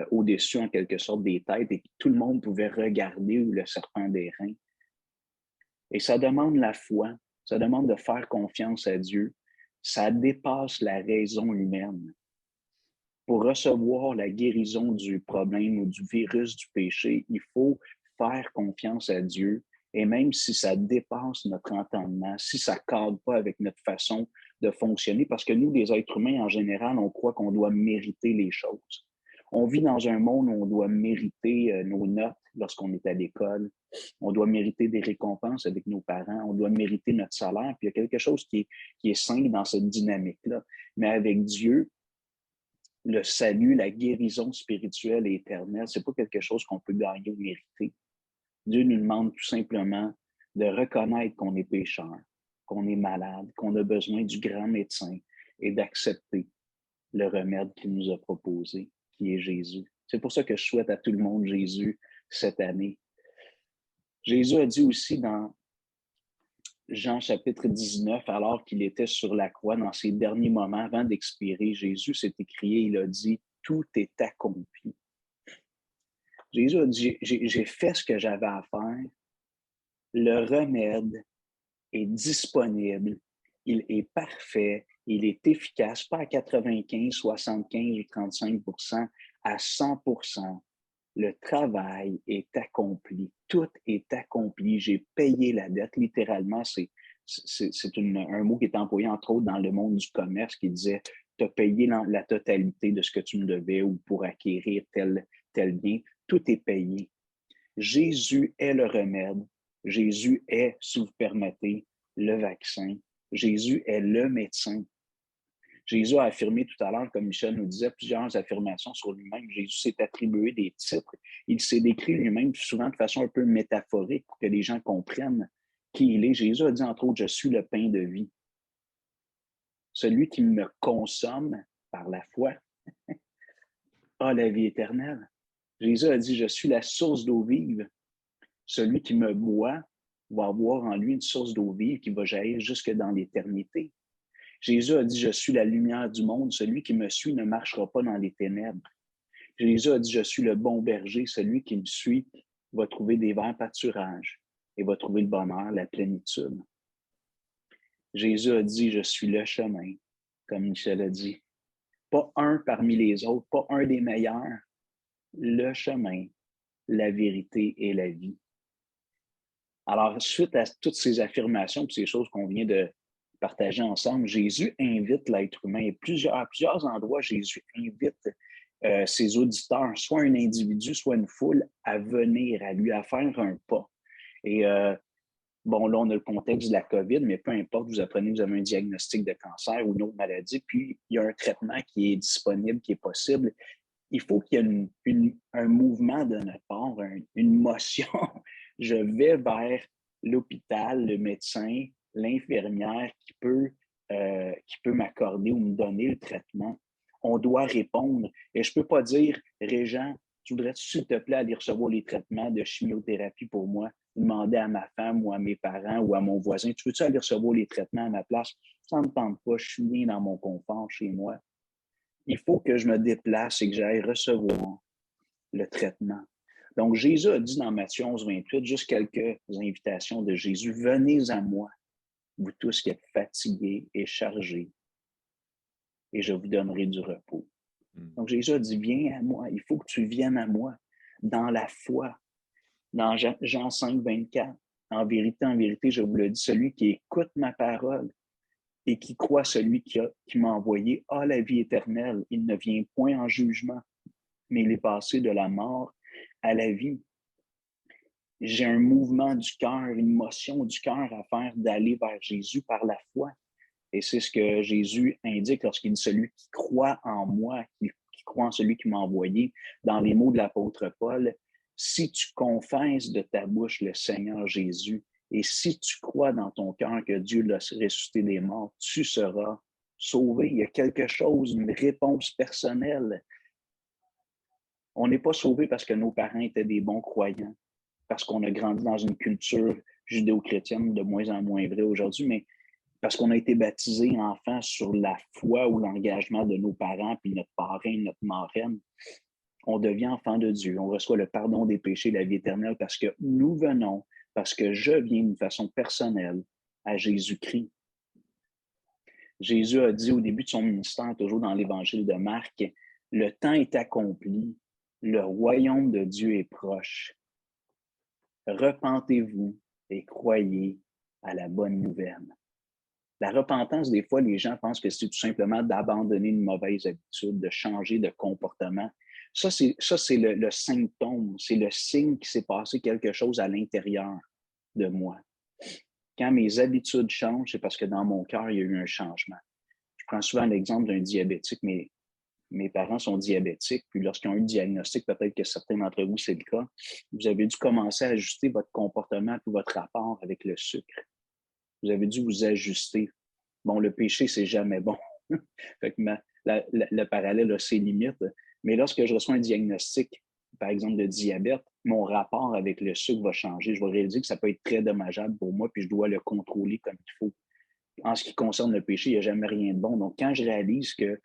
au-dessus, en quelque sorte, des têtes et que tout le monde pouvait regarder le serpent d'airain. Et ça demande la foi, ça demande de faire confiance à Dieu. Ça dépasse la raison humaine. Pour recevoir la guérison du problème ou du virus du péché, il faut faire confiance à Dieu. Et même si ça dépasse notre entendement, si ça ne cadre pas avec notre façon de fonctionner, parce que nous, les êtres humains, en général, on croit qu'on doit mériter les choses. On vit dans un monde où on doit mériter nos notes, lorsqu'on est à l'école. On doit mériter des récompenses avec nos parents. On doit mériter notre salaire. Puis il y a quelque chose qui est sain dans cette dynamique-là. Mais avec Dieu, le salut, la guérison spirituelle et éternelle, c'est pas quelque chose qu'on peut gagner ou mériter. Dieu nous demande tout simplement de reconnaître qu'on est pécheur, qu'on est malade, qu'on a besoin du grand médecin et d'accepter le remède qu'il nous a proposé, qui est Jésus. C'est pour ça que je souhaite à tout le monde Jésus cette année. Jésus a dit aussi dans Jean chapitre 19, alors qu'il était sur la croix, dans ses derniers moments avant d'expirer, Jésus s'est écrié, il a dit « Tout est accompli ». Jésus a dit « J'ai fait ce que j'avais à faire, le remède est disponible, il est parfait, il est efficace, pas à 95, 75 ou 35%, à 100%. Le travail est accompli, tout est accompli. J'ai payé la dette, littéralement, c'est un mot qui est employé entre autres dans le monde du commerce qui disait « tu as payé la totalité de ce que tu me devais ou pour acquérir tel bien, tout est payé. » Jésus est le remède, Jésus est, si vous permettez, le vaccin, Jésus est le médecin. Jésus a affirmé tout à l'heure, comme Michel nous disait, plusieurs affirmations sur lui-même. Jésus s'est attribué des titres. Il s'est décrit lui-même souvent de façon un peu métaphorique pour que les gens comprennent qui il est. Jésus a dit, entre autres, « Je suis le pain de vie. Celui qui me consomme par la foi a la vie éternelle. » Jésus a dit, « Je suis la source d'eau vive. Celui qui me boit va avoir en lui une source d'eau vive qui va jaillir jusque dans l'éternité. » Jésus a dit, « Je suis la lumière du monde. Celui qui me suit ne marchera pas dans les ténèbres. » Jésus a dit, « Je suis le bon berger. Celui qui me suit va trouver des verts pâturages et va trouver le bonheur, la plénitude. » Jésus a dit, « Je suis le chemin, comme Michel a dit. Pas un parmi les autres, pas un des meilleurs. Le chemin, la vérité et la vie. » Alors, suite à toutes ces affirmations et ces choses qu'on vient de partager ensemble, Jésus invite l'être humain. Et à plusieurs endroits, Jésus invite ses auditeurs, soit un individu, soit une foule, à venir à lui, à faire un pas. Et bon, là, on a le contexte de la COVID, mais peu importe, vous apprenez, vous avez un diagnostic de cancer ou une autre maladie, puis il y a un traitement qui est disponible, qui est possible. Il faut qu'il y ait un mouvement de notre part, une motion. Je vais vers l'hôpital, le médecin, l'infirmière qui peut m'accorder ou me donner le traitement. On doit répondre. Et je ne peux pas dire, Régent, tu voudrais, s'il te plaît, aller recevoir les traitements de chimiothérapie pour moi, demander à ma femme ou à mes parents ou à mon voisin, tu veux-tu aller recevoir les traitements à ma place? Ça ne me tente pas, je suis bien dans mon confort chez moi. Il faut que je me déplace et que j'aille recevoir le traitement. Donc, Jésus a dit dans Matthieu 11, 28, juste quelques invitations de Jésus. « Venez à moi, vous tous qui êtes fatigués et chargés, et je vous donnerai du repos. » Donc, Jésus a dit, « Viens à moi, il faut que tu viennes à moi, dans la foi. » Dans Jean 5, 24, « En vérité, je vous le dis, celui qui écoute ma parole et qui croit celui qui m'a envoyé a la vie éternelle. Il ne vient point en jugement, mais il est passé de la mort à la vie. » J'ai un mouvement du cœur, une motion du cœur à faire d'aller vers Jésus par la foi. Et c'est ce que Jésus indique lorsqu'il dit « Celui qui croit en moi, qui croit en celui qui m'a envoyé », dans les mots de l'apôtre Paul, « Si tu confesses de ta bouche le Seigneur Jésus, et si tu crois dans ton cœur que Dieu l'a ressuscité des morts, tu seras sauvé. » Il y a quelque chose, une réponse personnelle. On n'est pas sauvé parce que nos parents étaient des bons croyants, parce qu'on a grandi dans une culture judéo-chrétienne de moins en moins vraie aujourd'hui, mais parce qu'on a été baptisé enfant sur la foi ou l'engagement de nos parents, puis notre parrain, notre marraine. On devient enfant de Dieu. On reçoit le pardon des péchés, la vie éternelle, parce que nous venons, parce que je viens d'une façon personnelle à Jésus-Christ. Jésus a dit au début de son ministère, toujours dans l'évangile de Marc, « Le temps est accompli, le royaume de Dieu est proche. Repentez-vous et croyez à la bonne nouvelle. » La repentance, des fois, les gens pensent que c'est tout simplement d'abandonner une mauvaise habitude, de changer de comportement. Ça, c'est le symptôme, c'est le signe qu'il s'est passé quelque chose à l'intérieur de moi. Quand mes habitudes changent, c'est parce que dans mon cœur, il y a eu un changement. Je prends souvent l'exemple d'un diabétique, mais mes parents sont diabétiques, puis lorsqu'ils ont eu le diagnostic, peut-être que certains d'entre vous, c'est le cas, vous avez dû commencer à ajuster votre comportement et votre rapport avec le sucre. Vous avez dû vous ajuster. Bon, le péché, c'est jamais bon. Fait que le parallèle a ses limites. Mais lorsque je reçois un diagnostic, par exemple, de diabète, mon rapport avec le sucre va changer. Je vais réaliser que ça peut être très dommageable pour moi, puis je dois le contrôler comme il faut. En ce qui concerne le péché, il n'y a jamais rien de bon. Donc, quand je réalise que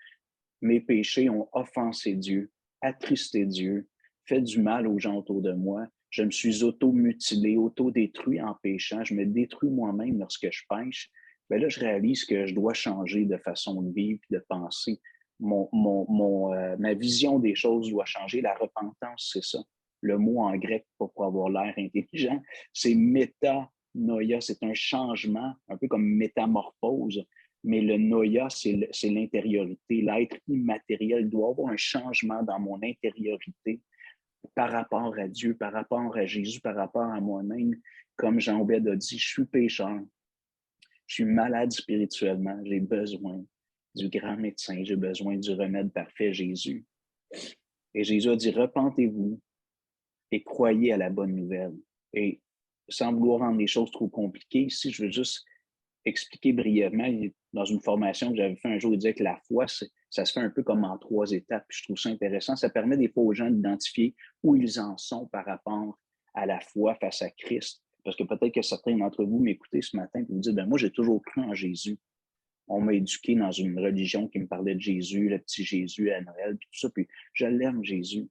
mes péchés ont offensé Dieu, attristé Dieu, fait du mal aux gens autour de moi, je me suis auto-mutilé, auto-détruit en péchant, je me détruis moi-même lorsque je pêche, bien là, je réalise que je dois changer de façon de vivre et de penser. Ma vision des choses doit changer. La repentance, c'est ça. Le mot en grec, pas pour avoir l'air intelligent, c'est métanoïa, c'est un changement, un peu comme métamorphose. Mais le noïa, c'est l'intériorité, l'être immatériel. Il doit y avoir un changement dans mon intériorité par rapport à Dieu, par rapport à Jésus, par rapport à moi-même. Comme Jean-Obed a dit, je suis pécheur, je suis malade spirituellement, j'ai besoin du grand médecin, j'ai besoin du remède parfait, Jésus. Et Jésus a dit, repentez-vous et croyez à la bonne nouvelle. Et sans vouloir rendre les choses trop compliquées, ici, je veux juste expliquer brièvement. Dans une formation que j'avais fait un jour, il disait que la foi, ça se fait un peu comme en 3 étapes. Puis je trouve ça intéressant. Ça permet des fois aux gens d'identifier où ils en sont par rapport à la foi face à Christ. Parce que peut-être que certains d'entre vous m'écoutez ce matin et vous dites, moi, j'ai toujours cru en Jésus. On m'a éduqué dans une religion qui me parlait de Jésus, le petit Jésus à Noël, puis tout ça. Puis je l'aime, Jésus.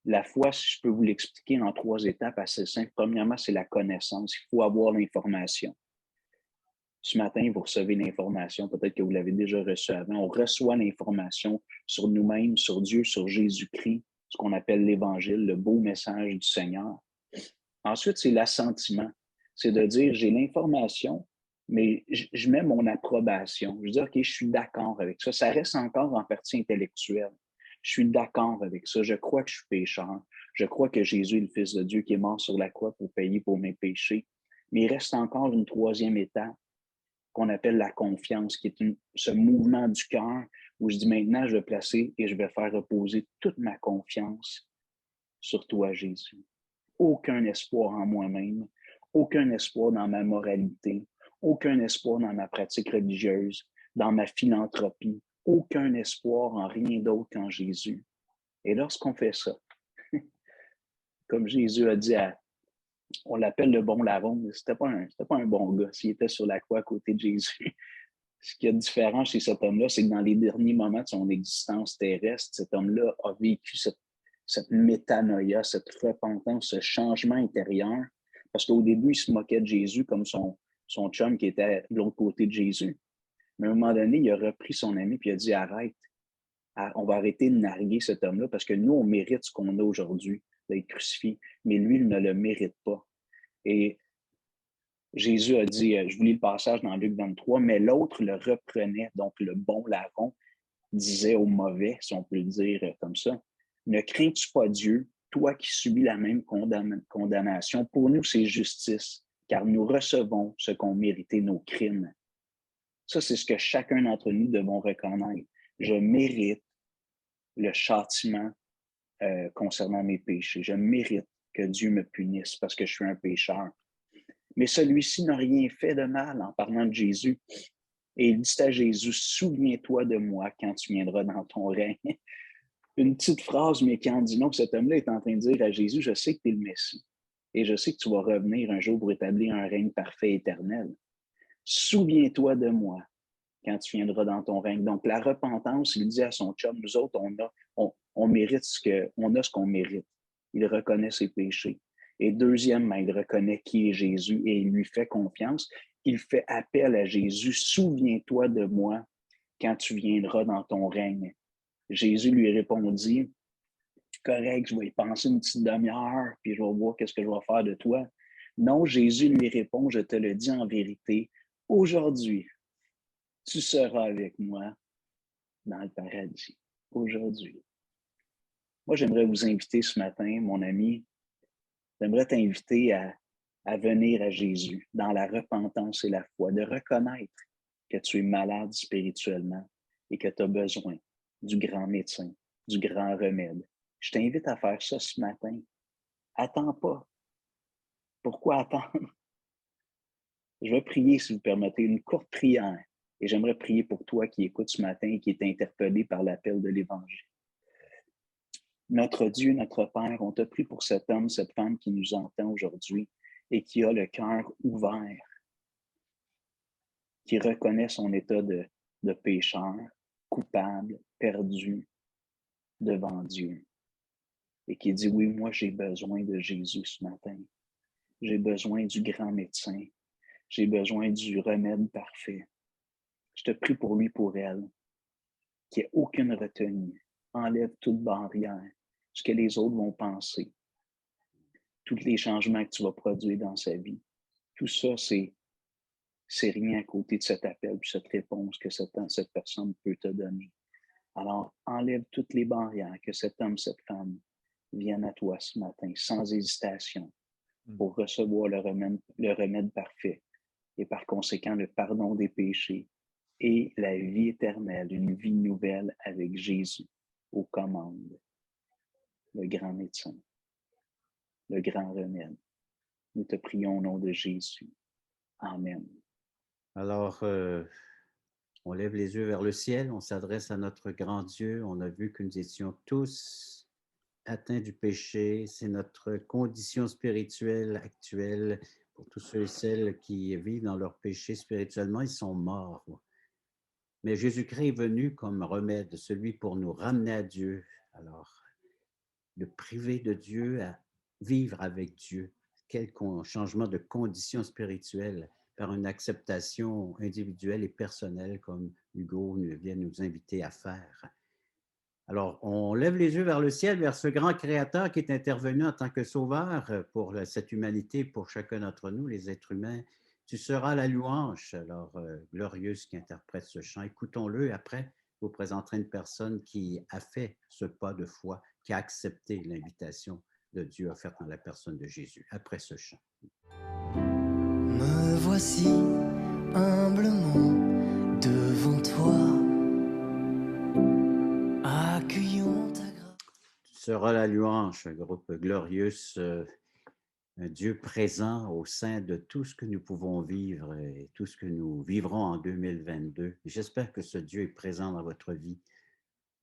La foi, si je peux vous l'expliquer en 3 étapes assez simples. Premièrement, c'est la connaissance. Il faut avoir l'information. Ce matin, vous recevez l'information, peut-être que vous l'avez déjà reçue avant. On reçoit l'information sur nous-mêmes, sur Dieu, sur Jésus-Christ, ce qu'on appelle l'Évangile, le beau message du Seigneur. Ensuite, c'est l'assentiment. C'est de dire, j'ai l'information, mais je mets mon approbation. Je dis, OK, je suis d'accord avec ça. Ça reste encore en partie intellectuelle. Je suis d'accord avec ça. Je crois que je suis pécheur. Je crois que Jésus est le Fils de Dieu qui est mort sur la croix pour payer pour mes péchés. Mais il reste encore une 3e étape qu'on appelle la confiance, qui est ce mouvement du cœur où je dis maintenant, je vais placer et je vais faire reposer toute ma confiance sur toi, Jésus. Aucun espoir en moi-même, aucun espoir dans ma moralité, aucun espoir dans ma pratique religieuse, dans ma philanthropie, aucun espoir en rien d'autre qu'en Jésus. Et lorsqu'on fait ça, comme Jésus a dit on l'appelle le bon larron, mais c'était pas un bon gars s'il était sur la croix à côté de Jésus. Ce qui est différent chez cet homme-là, c'est que dans les derniers moments de son existence terrestre, cet homme-là a vécu cette métanoïa, cette repentance, ce changement intérieur. Parce qu'au début, il se moquait de Jésus comme son chum qui était de l'autre côté de Jésus. Mais à un moment donné, il a repris son ami et il a dit, arrête, on va arrêter de narguer cet homme-là parce que nous, on mérite ce qu'on a aujourd'hui, d'être crucifié. Mais lui, il ne le mérite pas. Et Jésus a dit, je vous lis le passage dans Luc 23, mais l'autre le reprenait, donc le bon larron disait au mauvais, si on peut le dire comme ça, ne crains-tu pas Dieu, toi qui subis la même condamnation? Pour nous, c'est justice, car nous recevons ce qu'ont mérité nos crimes. Ça, c'est ce que chacun d'entre nous devons reconnaître. Je mérite le châtiment concernant mes péchés. Je mérite que Dieu me punisse parce que je suis un pécheur. Mais celui-ci n'a rien fait de mal en parlant de Jésus. Et il dit à Jésus, souviens-toi de moi quand tu viendras dans ton règne. Une petite phrase, mais qui en dit non, que cet homme-là est en train de dire à Jésus, je sais que tu es le Messie. Et je sais que tu vas revenir un jour pour établir un règne parfait éternel. Souviens-toi de moi quand tu viendras dans ton règne. Donc, la repentance, il dit à son chum, nous autres, on mérite on a ce qu'on mérite. Il reconnaît ses péchés. Et deuxièmement, il reconnaît qui est Jésus et il lui fait confiance. Il fait appel à Jésus. Souviens-toi de moi quand tu viendras dans ton règne. Jésus lui répondit, correct, je vais y penser une petite demi-heure, puis je vais voir qu'est-ce que je vais faire de toi. Non, Jésus lui répond, je te le dis en vérité, aujourd'hui, tu seras avec moi dans le paradis. Aujourd'hui. Moi, j'aimerais vous inviter ce matin, mon ami, j'aimerais t'inviter à venir à Jésus dans la repentance et la foi, de reconnaître que tu es malade spirituellement et que tu as besoin du grand médecin, du grand remède. Je t'invite à faire ça ce matin. Attends pas. Pourquoi attendre? Je vais prier, si vous permettez, une courte prière. Et j'aimerais prier pour toi qui écoute ce matin et qui est interpellé par l'appel de l'Évangile. Notre Dieu, notre Père, on te prie pour cet homme, cette femme qui nous entend aujourd'hui et qui a le cœur ouvert, qui reconnaît son état de pécheur, coupable, perdu devant Dieu. Et qui dit, oui, moi j'ai besoin de Jésus ce matin. J'ai besoin du grand médecin. J'ai besoin du remède parfait. Je te prie pour lui, pour elle, qu'il n'y ait aucune retenue. Enlève toute barrière, ce que les autres vont penser, tous les changements que tu vas produire dans sa vie. Tout ça, c'est rien à côté de cet appel, puis cette réponse que cette personne peut te donner. Alors, enlève toutes les barrières, que cet homme, cette femme vienne à toi ce matin, sans hésitation, pour recevoir le remède parfait et par conséquent le pardon des péchés et la vie éternelle, une vie nouvelle avec Jésus aux commandes, le grand médecin, le grand remède. Nous te prions au nom de Jésus. Amen. Alors, on lève les yeux vers le ciel, on s'adresse à notre grand Dieu. On a vu que nous étions tous atteints du péché. C'est notre condition spirituelle actuelle. Pour tous ceux et celles qui vivent dans leur péché spirituellement, ils sont morts. Mais Jésus-Christ est venu comme remède, celui pour nous ramener à Dieu. Alors, le priver de Dieu à vivre avec Dieu. Quel changement de condition spirituelle par une acceptation individuelle et personnelle comme Hugo vient nous inviter à faire. Alors, on lève les yeux vers le ciel, vers ce grand créateur qui est intervenu en tant que sauveur pour cette humanité, pour chacun d'entre nous, les êtres humains. Tu seras la louange, alors glorieuse qui interprète ce chant. Écoutons-le et après, je vous présenterai une personne qui a fait ce pas de foi, qui a accepté l'invitation de Dieu offerte dans la personne de Jésus, après ce chant. Me voici humblement devant toi, accueillons ta grâce. Tu seras la louange, un groupe glorieux, un Dieu présent au sein de tout ce que nous pouvons vivre et tout ce que nous vivrons en 2022. J'espère que ce Dieu est présent dans votre vie.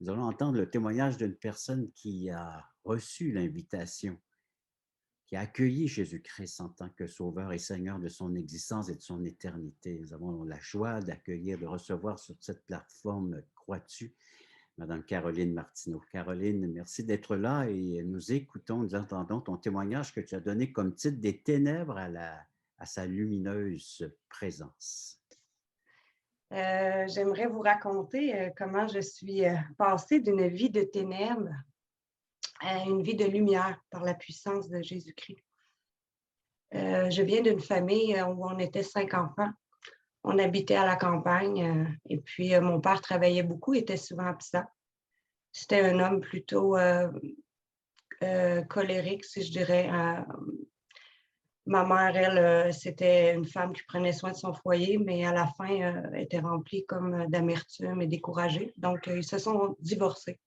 Nous allons entendre le témoignage d'une personne qui a reçu l'invitation, qui a accueilli Jésus-Christ en tant que Sauveur et Seigneur de son existence et de son éternité. Nous avons la joie d'accueillir, de recevoir sur cette plateforme Crois-tu, Madame Caroline Martineau. Caroline, merci d'être là et nous écoutons, nous entendons ton témoignage que tu as donné comme titre « Des ténèbres à sa lumineuse présence ». J'aimerais vous raconter comment je suis passée d'une vie de ténèbres à une vie de lumière par la puissance de Jésus-Christ. Je viens d'une famille où on était 5 enfants. On habitait à la campagne et puis mon père travaillait beaucoup, était souvent absent. C'était un homme plutôt colérique, si je dirais. Ma mère, elle, c'était une femme qui prenait soin de son foyer, mais à la fin, elle était remplie comme d'amertume et découragée. Donc, ils se sont divorcés.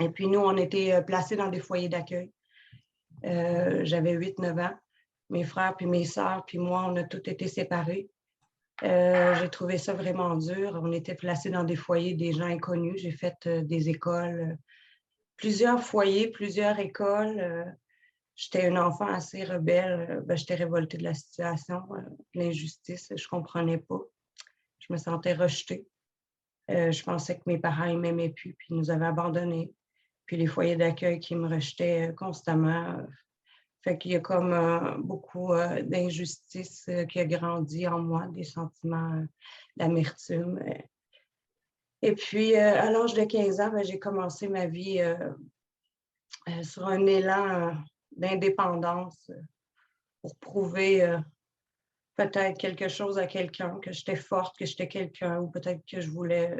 Et puis, nous, on était placés dans des foyers d'accueil. J'avais 8-9 ans. Mes frères puis mes sœurs puis moi, on a tous été séparés. J'ai trouvé ça vraiment dur. On était placés dans des foyers des gens inconnus. J'ai fait des écoles, plusieurs foyers, plusieurs écoles. J'étais une enfant assez rebelle. J'étais révoltée de la situation, de l'injustice. Je ne comprenais pas. Je me sentais rejetée. Je pensais que mes parents ne m'aimaient plus, puis ils nous avaient abandonnés. Puis les foyers d'accueil qui me rejetaient constamment. Fait qu'il y a comme beaucoup d'injustice qui a grandi en moi, des sentiments d'amertume. Et puis, à l'âge de 15 ans, j'ai commencé ma vie sur un élan d'indépendance pour prouver peut-être quelque chose à quelqu'un, que j'étais forte, que j'étais quelqu'un, ou peut-être que je voulais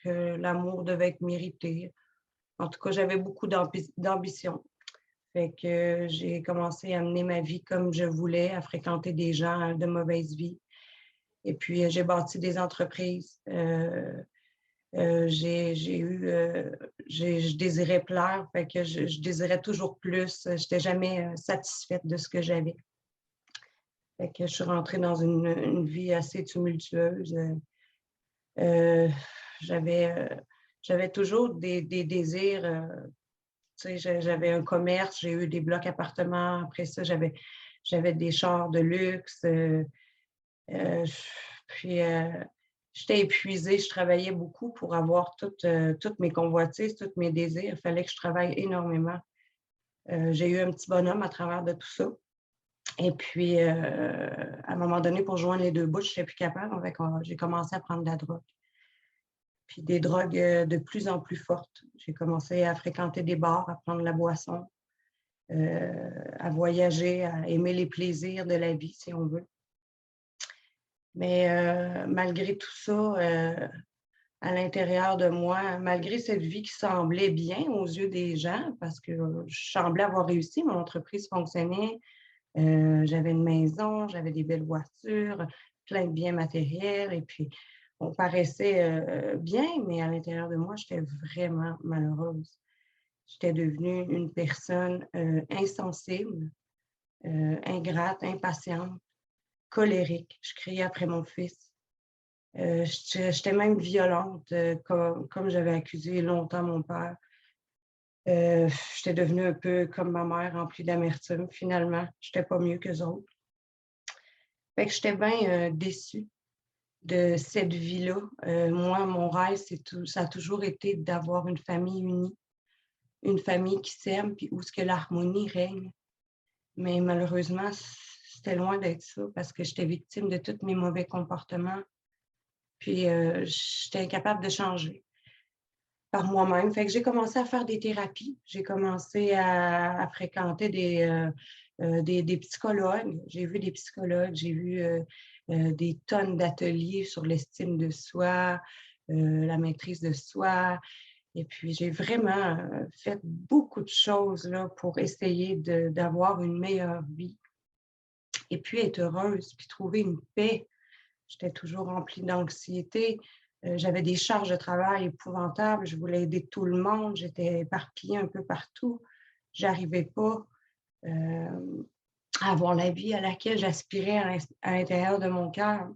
que l'amour devait être mérité. En tout cas, j'avais beaucoup d'ambition. Fait que j'ai commencé à mener ma vie comme je voulais, à fréquenter des gens de mauvaise vie. Et puis, j'ai bâti des entreprises. Je désirais plaire, fait que je désirais toujours plus. Je n'étais jamais satisfaite de ce que j'avais. Fait que je suis rentrée dans une vie assez tumultueuse. J'avais toujours des désirs. Tu sais, j'avais un commerce, j'ai eu des blocs appartements. Après ça, j'avais des chars de luxe. Puis, j'étais épuisée. Je travaillais beaucoup pour avoir toutes mes convoitises, tous mes désirs. Il fallait que je travaille énormément. J'ai eu un petit bonhomme à travers de tout ça. Et puis, à un moment donné, pour joindre les deux bouts, je n'étais plus capable. J'ai commencé à prendre de la drogue. Puis des drogues de plus en plus fortes. J'ai commencé à fréquenter des bars, à prendre la boisson, à voyager, à aimer les plaisirs de la vie, si on veut. Mais malgré tout ça, à l'intérieur de moi, malgré cette vie qui semblait bien aux yeux des gens, parce que je semblais avoir réussi, mon entreprise fonctionnait, j'avais une maison, j'avais des belles voitures, plein de biens matériels, et puis on paraissait bien, mais à l'intérieur de moi, j'étais vraiment malheureuse. J'étais devenue une personne insensible, ingrate, impatiente, colérique. Je criais après mon fils. J'étais même violente, comme j'avais accusé longtemps mon père. J'étais devenue un peu comme ma mère, remplie d'amertume. Finalement, je n'étais pas mieux qu'eux autres. Fait que j'étais bien déçue de cette vie-là. Moi, mon rêve, ça a toujours été d'avoir une famille unie, une famille qui s'aime, puis où ce que l'harmonie règne. Mais malheureusement, c'était loin d'être ça parce que j'étais victime de tous mes mauvais comportements. Puis, j'étais incapable de changer par moi-même. Fait que j'ai commencé à faire des thérapies. J'ai commencé à fréquenter des psychologues. J'ai vu des psychologues, j'ai vu des tonnes d'ateliers sur l'estime de soi, la maîtrise de soi. Et puis, j'ai vraiment fait beaucoup de choses là, pour essayer d'avoir une meilleure vie. Et puis, être heureuse, puis trouver une paix. J'étais toujours remplie d'anxiété. J'avais des charges de travail épouvantables. Je voulais aider tout le monde. J'étais éparpillée un peu partout. Je n'arrivais pas à avoir la vie à laquelle j'aspirais à l'intérieur de mon cœur.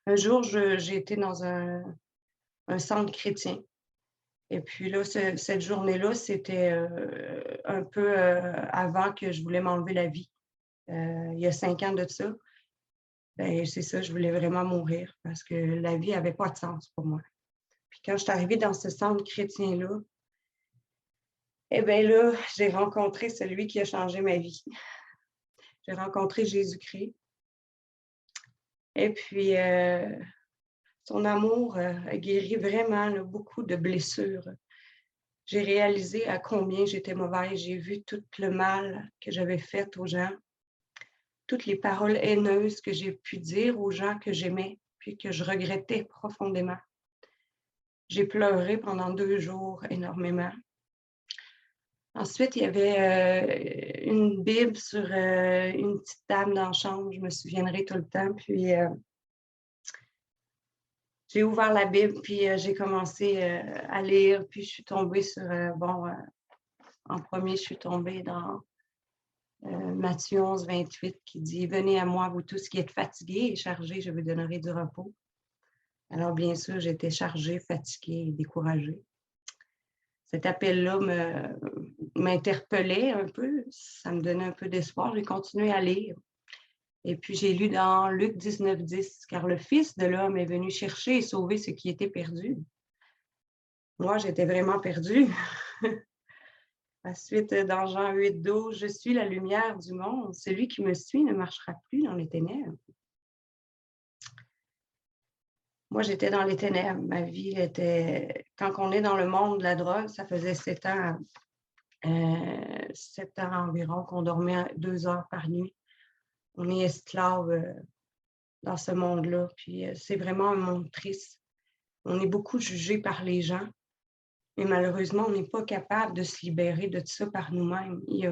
Un jour, j'ai été dans un centre chrétien. Et puis là, cette journée-là, c'était un peu avant que je voulais m'enlever la vie. Il y a 5 ans de ça. Ben, c'est ça, je voulais vraiment mourir parce que la vie n'avait pas de sens pour moi. Puis quand je suis arrivée dans ce centre chrétien-là, eh bien là, j'ai rencontré celui qui a changé ma vie. J'ai rencontré Jésus-Christ. Et puis, son amour a guéri vraiment là, beaucoup de blessures. J'ai réalisé à combien j'étais mauvaise. J'ai vu tout le mal que j'avais fait aux gens, toutes les paroles haineuses que j'ai pu dire aux gens que j'aimais, puis que je regrettais profondément. J'ai pleuré pendant 2 jours énormément. Ensuite, il y avait une Bible sur une petite dame dans la chambre, je me souviendrai tout le temps. Puis j'ai ouvert la Bible, puis j'ai commencé à lire, puis je suis tombée sur, en premier, je suis tombée dans Matthieu 11, 28, qui dit « Venez à moi, vous tous qui êtes fatigués et chargés, je vous donnerai du repos. » Alors, bien sûr, j'étais chargée, fatiguée et découragée. Cet appel-là m'interpellait un peu, ça me donnait un peu d'espoir. J'ai continué à lire. Et puis, j'ai lu dans Luc 19, 10, « Car le Fils de l'homme est venu chercher et sauver ce qui était perdu. » Moi, j'étais vraiment perdue. Ensuite, dans Jean 8, 12, « Je suis la lumière du monde. Celui qui me suit ne marchera plus dans les ténèbres. » Moi, j'étais dans les ténèbres. Ma vie était... Quand on est dans le monde de la drogue, ça faisait 7 ans environ qu'on dormait 2 heures par nuit. On est esclave dans ce monde-là. Puis c'est vraiment un monde triste. On est beaucoup jugé par les gens. Mais malheureusement, on n'est pas capable de se libérer de ça par nous-mêmes. Il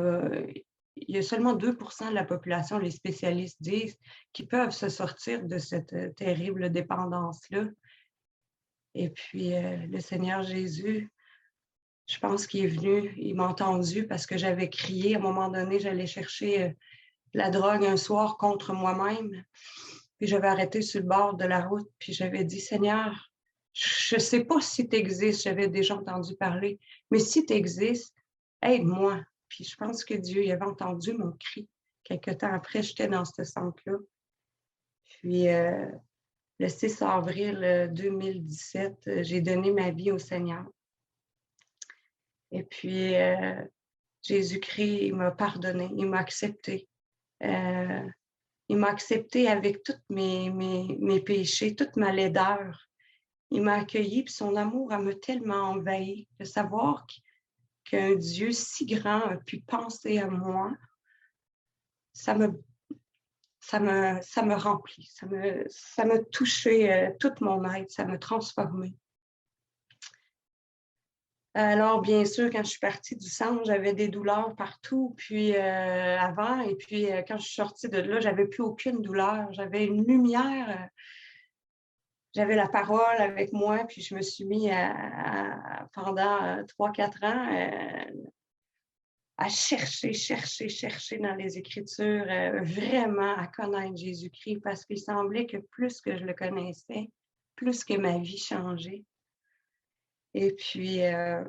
y a seulement 2% de la population, les spécialistes disent, qui peuvent se sortir de cette terrible dépendance-là. Et puis, le Seigneur Jésus, je pense qu'il est venu, il m'a entendu parce que j'avais crié. À un moment donné, j'allais chercher la drogue un soir contre moi-même. Puis j'avais arrêté sur le bord de la route, puis j'avais dit, Seigneur, je ne sais pas si tu existes, j'avais déjà entendu parler, mais si tu existes, aide-moi. Puis je pense que Dieu il avait entendu mon cri. Quelque temps après, j'étais dans ce centre-là. Puis le 6 avril 2017, j'ai donné ma vie au Seigneur. Et puis Jésus-Christ, il m'a pardonné, il m'a accepté. Il m'a accepté avec tous mes péchés, toute ma laideur. Il m'a accueilli, puis son amour m'a tellement envahi de savoir qu'un Dieu si grand a pu penser à moi. Ça me remplit, ça m'a touché toute mon être, ça m'a transformé. Alors, bien sûr, quand je suis partie du centre, j'avais des douleurs partout, puis avant, et puis quand je suis sortie de là, j'avais plus aucune douleur. J'avais une lumière, j'avais la parole avec moi, puis je me suis mis pendant 3-4 ans à chercher dans les Écritures, vraiment à connaître Jésus-Christ, parce qu'il semblait que plus que je le connaissais, plus que ma vie changeait. Et puis, en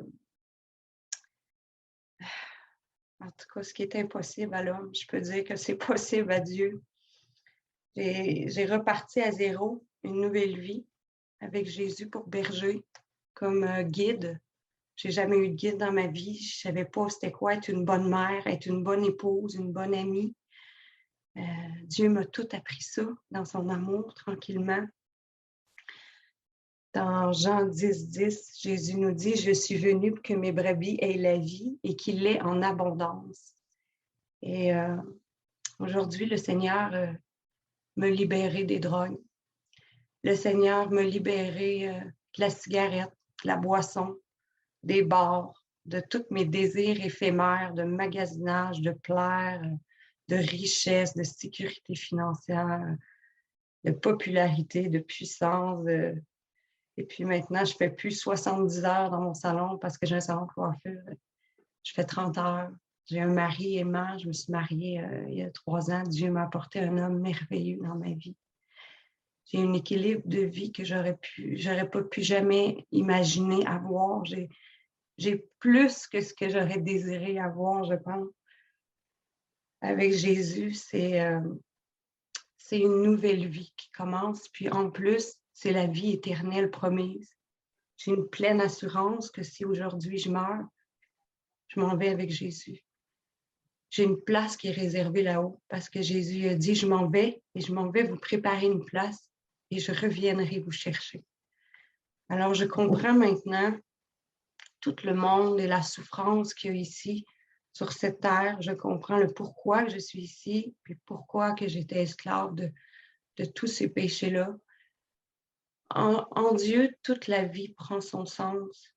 tout cas, ce qui est impossible à l'homme, je peux dire que c'est possible à Dieu. J'ai reparti à zéro, une nouvelle vie avec Jésus pour berger, comme guide. J'ai jamais eu de guide dans ma vie. Je ne savais pas c'était quoi être une bonne mère, être une bonne épouse, une bonne amie. Dieu m'a tout appris ça dans son amour, tranquillement. Dans Jean 10:10, Jésus nous dit « Je suis venu pour que mes brebis aient la vie et qu'il l'ait en abondance. » Et aujourd'hui, le Seigneur m'a libéré des drogues. Le Seigneur m'a libéré de la cigarette, de la boisson, des bars, de tous mes désirs éphémères, de magasinage, de plaire, de richesse, de sécurité financière, de popularité, de puissance, et puis maintenant, je ne fais plus 70 heures dans mon salon parce que j'ai un salon de coiffure. Je fais 30 heures. J'ai un mari aimant. Je me suis mariée il y a 3 ans. Dieu m'a apporté un homme merveilleux dans ma vie. J'ai un équilibre de vie que j'aurais pas pu jamais imaginer avoir. J'ai plus que ce que j'aurais désiré avoir, je pense. Avec Jésus, c'est une nouvelle vie qui commence. Puis en plus, c'est la vie éternelle promise. J'ai une pleine assurance que si aujourd'hui je meurs, je m'en vais avec Jésus. J'ai une place qui est réservée là-haut parce que Jésus a dit, je m'en vais et je m'en vais vous préparer une place et je reviendrai vous chercher. Alors, je comprends maintenant tout le monde et la souffrance qu'il y a ici sur cette terre. Je comprends le pourquoi je suis ici puis pourquoi que j'étais esclave de tous ces péchés-là. En Dieu, toute la vie prend son sens.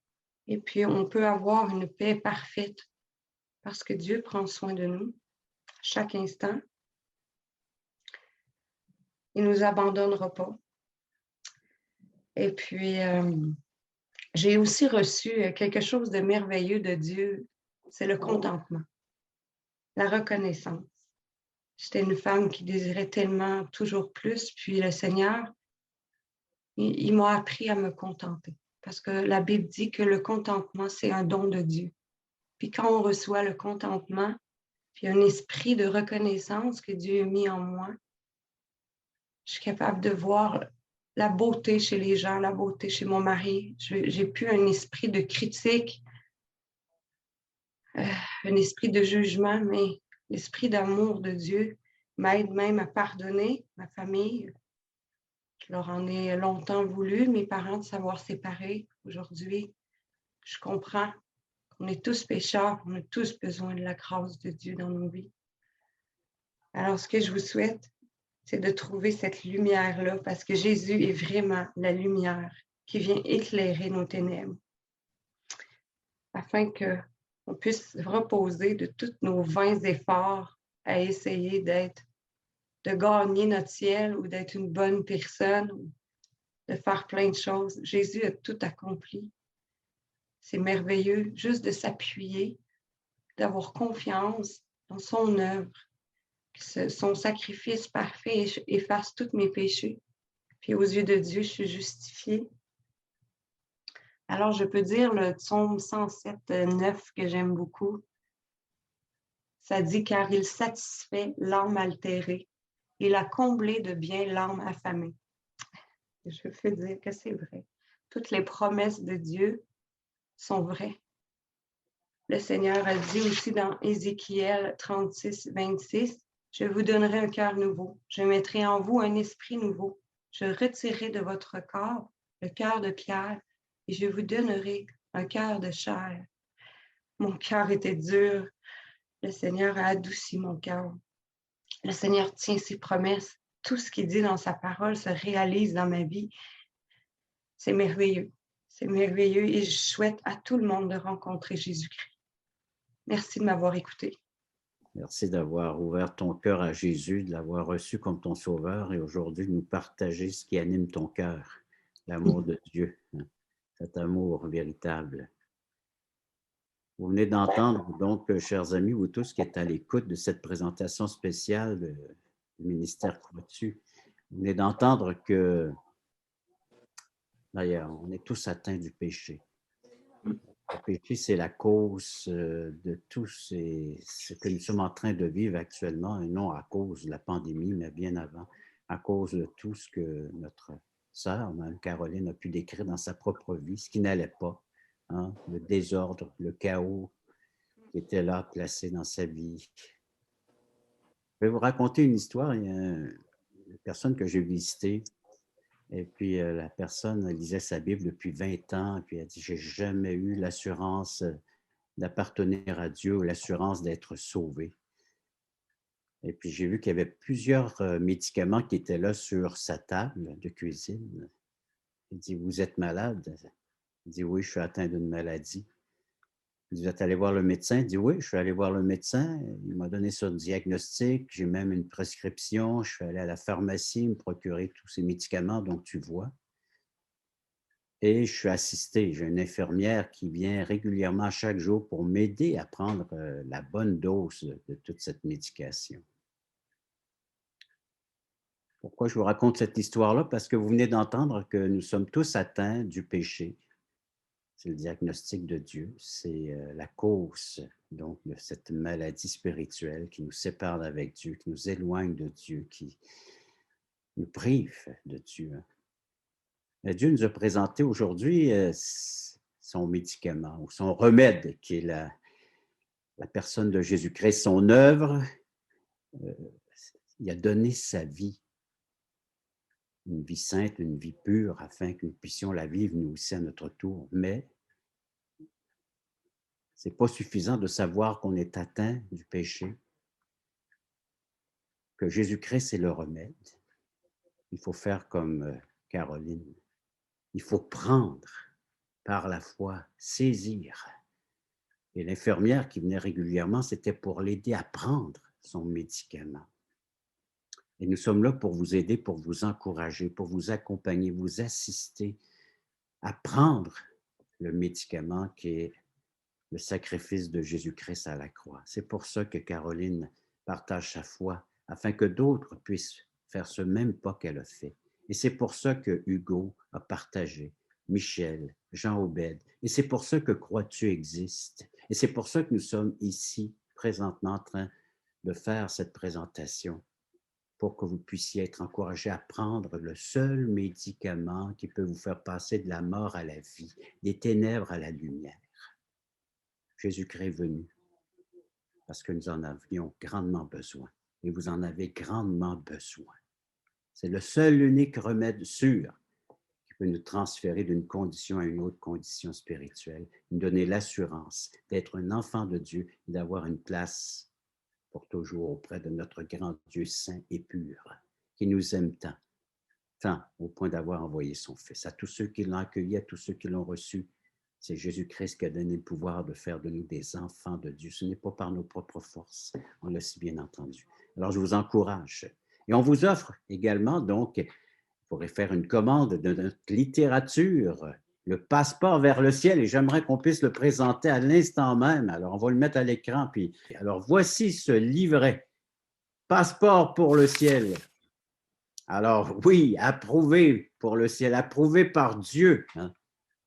Et puis, on peut avoir une paix parfaite parce que Dieu prend soin de nous chaque instant. Il ne nous abandonnera pas. Et puis, j'ai aussi reçu quelque chose de merveilleux de Dieu. C'est le contentement, la reconnaissance. J'étais une femme qui désirait tellement toujours plus. Puis le Seigneur, il m'a appris à me contenter parce que la Bible dit que le contentement, c'est un don de Dieu. Puis quand on reçoit le contentement, puis un esprit de reconnaissance que Dieu a mis en moi, je suis capable de voir la beauté chez les gens, la beauté chez mon mari. J'ai plus un esprit de critique, un esprit de jugement, mais l'esprit d'amour de Dieu m'aide même à pardonner ma famille. Je leur en ai longtemps voulu, mes parents, de savoir séparer. Aujourd'hui, je comprends qu'on est tous pécheurs, on a tous besoin de la grâce de Dieu dans nos vies. Alors, ce que je vous souhaite, c'est de trouver cette lumière-là, parce que Jésus est vraiment la lumière qui vient éclairer nos ténèbres. afin qu'on puisse reposer de tous nos vains efforts à essayer de gagner notre ciel ou d'être une bonne personne, ou de faire plein de choses. Jésus a tout accompli. C'est merveilleux juste de s'appuyer, d'avoir confiance dans son œuvre, que son sacrifice parfait efface tous mes péchés. Puis aux yeux de Dieu, je suis justifiée. Alors, je peux dire le psaume 107, 9 que j'aime beaucoup. Ça dit « Car il satisfait l'âme altérée, il a comblé de bien l'âme affamée. » Je peux dire que c'est vrai. Toutes les promesses de Dieu sont vraies. Le Seigneur a dit aussi dans Ézéchiel 36, 26, « Je vous donnerai un cœur nouveau, je mettrai en vous un esprit nouveau, je retirerai de votre corps le cœur de pierre et je vous donnerai un cœur de chair. » Mon cœur était dur, le Seigneur a adouci mon cœur. Le Seigneur tient ses promesses. Tout ce qu'il dit dans sa parole se réalise dans ma vie. C'est merveilleux. C'est merveilleux et je souhaite à tout le monde de rencontrer Jésus-Christ. Merci de m'avoir écouté. Merci d'avoir ouvert ton cœur à Jésus, de l'avoir reçu comme ton sauveur et aujourd'hui de nous partager ce qui anime ton cœur, l'amour de Dieu, cet amour véritable. Vous venez d'entendre donc, chers amis, vous tous qui êtes à l'écoute de cette présentation spéciale du ministère Croix-Dessus, vous venez d'entendre que, d'ailleurs, on est tous atteints du péché. Le péché, c'est la cause de tout ce que nous sommes en train de vivre actuellement, et non à cause de la pandémie, mais bien avant, à cause de tout ce que notre sœur, Mme Caroline, a pu décrire dans sa propre vie, ce qui n'allait pas, hein, le désordre, le chaos qui était là, placé dans sa vie. Je vais vous raconter une histoire. Il y a une personne que j'ai visitée, et puis la personne lisait sa Bible depuis 20 ans, puis elle dit « J'ai jamais eu l'assurance d'appartenir à Dieu ou l'assurance d'être sauvé. » Et puis j'ai vu qu'il y avait plusieurs médicaments qui étaient là sur sa table de cuisine. Il dit « Vous êtes malade? » Il dit « Oui, je suis atteint d'une maladie. » Vous êtes allé voir le médecin? Il dit « Oui, je suis allé voir le médecin. Il m'a donné son diagnostic. J'ai même une prescription. Je suis allé à la pharmacie me procurer tous ces médicaments, donc tu vois. Et je suis assisté. J'ai une infirmière qui vient régulièrement chaque jour pour m'aider à prendre la bonne dose de toute cette médication. » Pourquoi je vous raconte cette histoire-là? Parce que vous venez d'entendre que nous sommes tous atteints du péché. C'est le diagnostic de Dieu, c'est la cause donc de cette maladie spirituelle qui nous sépare d'avec Dieu, qui nous éloigne de Dieu, qui nous prive de Dieu. Et Dieu nous a présenté aujourd'hui son médicament ou son remède qui est la personne de Jésus-Christ, son œuvre. Il a donné sa vie, une vie sainte, une vie pure, afin que nous puissions la vivre nous aussi à notre tour. Mais ce n'est pas suffisant de savoir qu'on est atteint du péché, que Jésus-Christ est le remède. Il faut faire comme Caroline. Il faut prendre par la foi, saisir. Et l'infirmière qui venait régulièrement, c'était pour l'aider à prendre son médicament. Et nous sommes là pour vous aider, pour vous encourager, pour vous accompagner, vous assister à prendre le médicament qui est le sacrifice de Jésus-Christ à la croix. C'est pour ça que Caroline partage sa foi, afin que d'autres puissent faire ce même pas qu'elle a fait. Et c'est pour ça que Hugo a partagé, Michel, Jean Obed, et c'est pour ça que Croix-Dessus existe. Et c'est pour ça que nous sommes ici, présentement, en train de faire cette présentation, pour que vous puissiez être encouragés à prendre le seul médicament qui peut vous faire passer de la mort à la vie, des ténèbres à la lumière. Jésus-Christ est venu parce que nous en avions grandement besoin et vous en avez grandement besoin. C'est le seul unique remède sûr qui peut nous transférer d'une condition à une autre condition spirituelle, nous donner l'assurance d'être un enfant de Dieu et d'avoir une place pour toujours auprès de notre grand Dieu saint et pur qui nous aime tant au point d'avoir envoyé son Fils. À tous ceux qui l'ont accueilli, à tous ceux qui l'ont reçu, C'est Jésus-Christ qui a donné le pouvoir de faire de nous des enfants de Dieu. Ce n'est pas par nos propres forces, on l'a si bien entendu. Alors, je vous encourage. Et on vous offre également, donc, vous pourrez faire une commande de notre littérature, le passeport vers le ciel, et j'aimerais qu'on puisse le présenter à l'instant même. Alors, on va le mettre à l'écran. Puis, alors, voici ce livret, Passeport pour le ciel. Alors, oui, approuvé pour le ciel, approuvé par Dieu. Hein?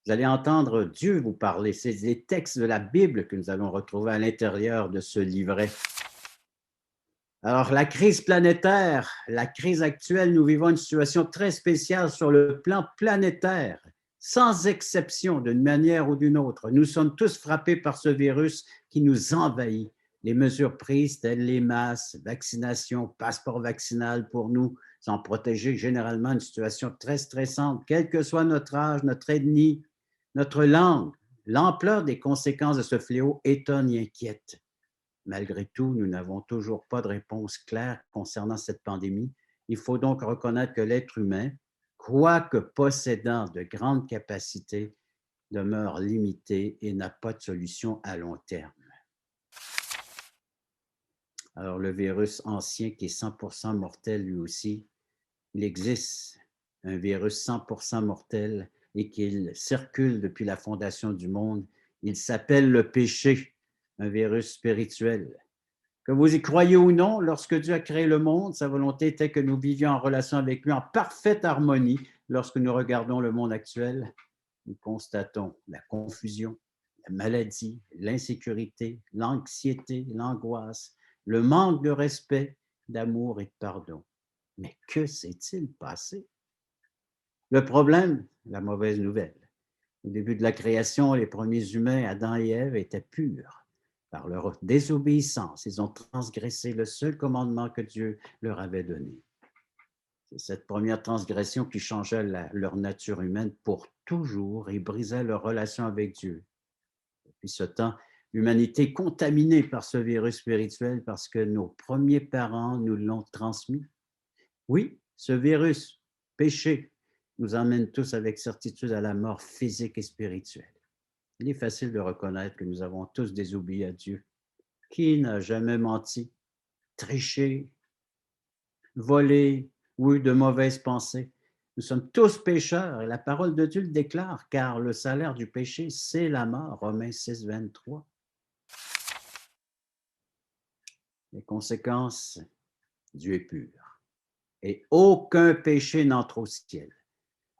Vous allez entendre Dieu vous parler. C'est les textes de la Bible que nous allons retrouver à l'intérieur de ce livret. Alors, la crise planétaire, la crise actuelle, nous vivons une situation très spéciale sur le plan planétaire, sans exception d'une manière ou d'une autre. Nous sommes tous frappés par ce virus qui nous envahit. Les mesures prises, telles les masques, vaccination, passeport vaccinal pour nous, sans protéger généralement une situation très stressante, quel que soit notre âge, notre ethnie, notre langue. L'ampleur des conséquences de ce fléau étonne et inquiète. Malgré tout, nous n'avons toujours pas de réponse claire concernant cette pandémie. Il faut donc reconnaître que l'être humain, quoique possédant de grandes capacités, demeure limité et n'a pas de solution à long terme. Alors, le virus ancien qui est 100% mortel lui aussi, il existe un virus 100% mortel et qu'il circule depuis la fondation du monde. Il s'appelle le péché, un virus spirituel. Que vous y croyez ou non, lorsque Dieu a créé le monde, sa volonté était que nous vivions en relation avec lui en parfaite harmonie. Lorsque nous regardons le monde actuel, nous constatons la confusion, la maladie, l'insécurité, l'anxiété, l'angoisse, le manque de respect, d'amour et de pardon. Mais que s'est-il passé? Le problème, la mauvaise nouvelle. Au début de la création, les premiers humains, Adam et Ève, étaient purs. Par leur désobéissance, ils ont transgressé le seul commandement que Dieu leur avait donné. C'est cette première transgression qui changeait leur nature humaine pour toujours et brisait leur relation avec Dieu. Depuis ce temps, l'humanité est contaminée par ce virus spirituel parce que nos premiers parents nous l'ont transmis. Oui, ce virus, péché, nous emmène tous avec certitude à la mort physique et spirituelle. Il est facile de reconnaître que nous avons tous désobéi à Dieu. Qui n'a jamais menti, triché, volé ou eu de mauvaises pensées? Nous sommes tous pécheurs et la parole de Dieu le déclare, car le salaire du péché, c'est la mort. Romains 6, 23. Les conséquences, Dieu est pur. Et aucun péché n'entre au ciel.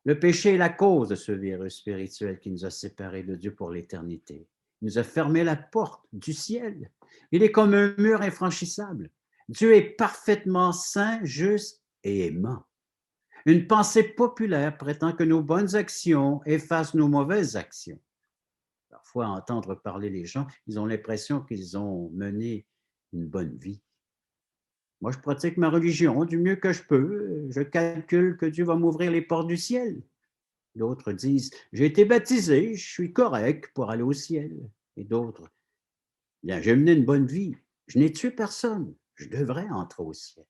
Le péché est la cause de ce virus spirituel qui nous a séparés de Dieu pour l'éternité. Il nous a fermé la porte du ciel. Il est comme un mur infranchissable. Dieu est parfaitement saint, juste et aimant. Une pensée populaire prétend que nos bonnes actions effacent nos mauvaises actions. Parfois, à entendre parler les gens, ils ont l'impression qu'ils ont mené une bonne vie. Moi, je pratique ma religion du mieux que je peux. Je calcule que Dieu va m'ouvrir les portes du ciel. D'autres disent, j'ai été baptisé, je suis correct pour aller au ciel. Et d'autres, bien, j'ai mené une bonne vie. Je n'ai tué personne. Je devrais entrer au ciel.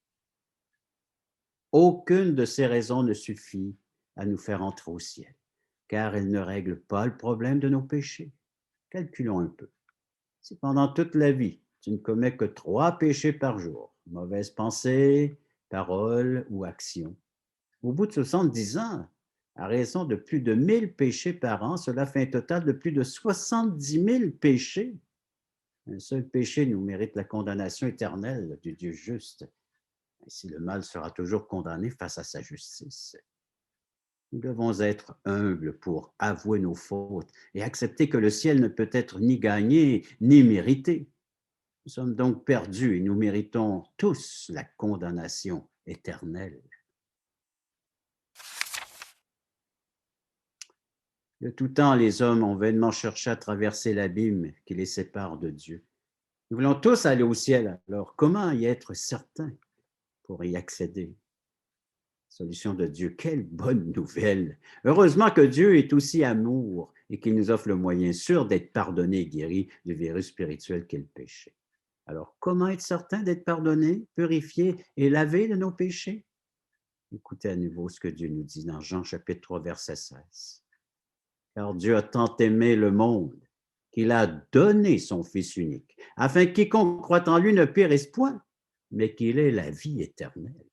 Aucune de ces raisons ne suffit à nous faire entrer au ciel, car elles ne règlent pas le problème de nos péchés. Calculons un peu. Si pendant toute la vie, tu ne commets que 3 péchés par jour, mauvaise pensée, parole ou action, au bout de 70 ans, à raison de plus de 1000 péchés par an, cela fait un total de plus de 70 000 péchés. Un seul péché nous mérite la condamnation éternelle du Dieu juste. Ainsi, le mal sera toujours condamné face à sa justice. Nous devons être humbles pour avouer nos fautes et accepter que le ciel ne peut être ni gagné ni mérité. Nous sommes donc perdus et nous méritons tous la condamnation éternelle. De tout temps, les hommes ont vainement cherché à traverser l'abîme qui les sépare de Dieu. Nous voulons tous aller au ciel, alors comment y être certains pour y accéder? Solution de Dieu, quelle bonne nouvelle! Heureusement que Dieu est aussi amour et qu'il nous offre le moyen sûr d'être pardonné et guéri du virus spirituel qu'est le péché. Alors, comment être certain d'être pardonné, purifié et lavé de nos péchés? Écoutez à nouveau ce que Dieu nous dit dans Jean chapitre 3, verset 16. Car Dieu a tant aimé le monde qu'il a donné son Fils unique, afin que quiconque croit en lui ne périsse point, mais qu'il ait la vie éternelle.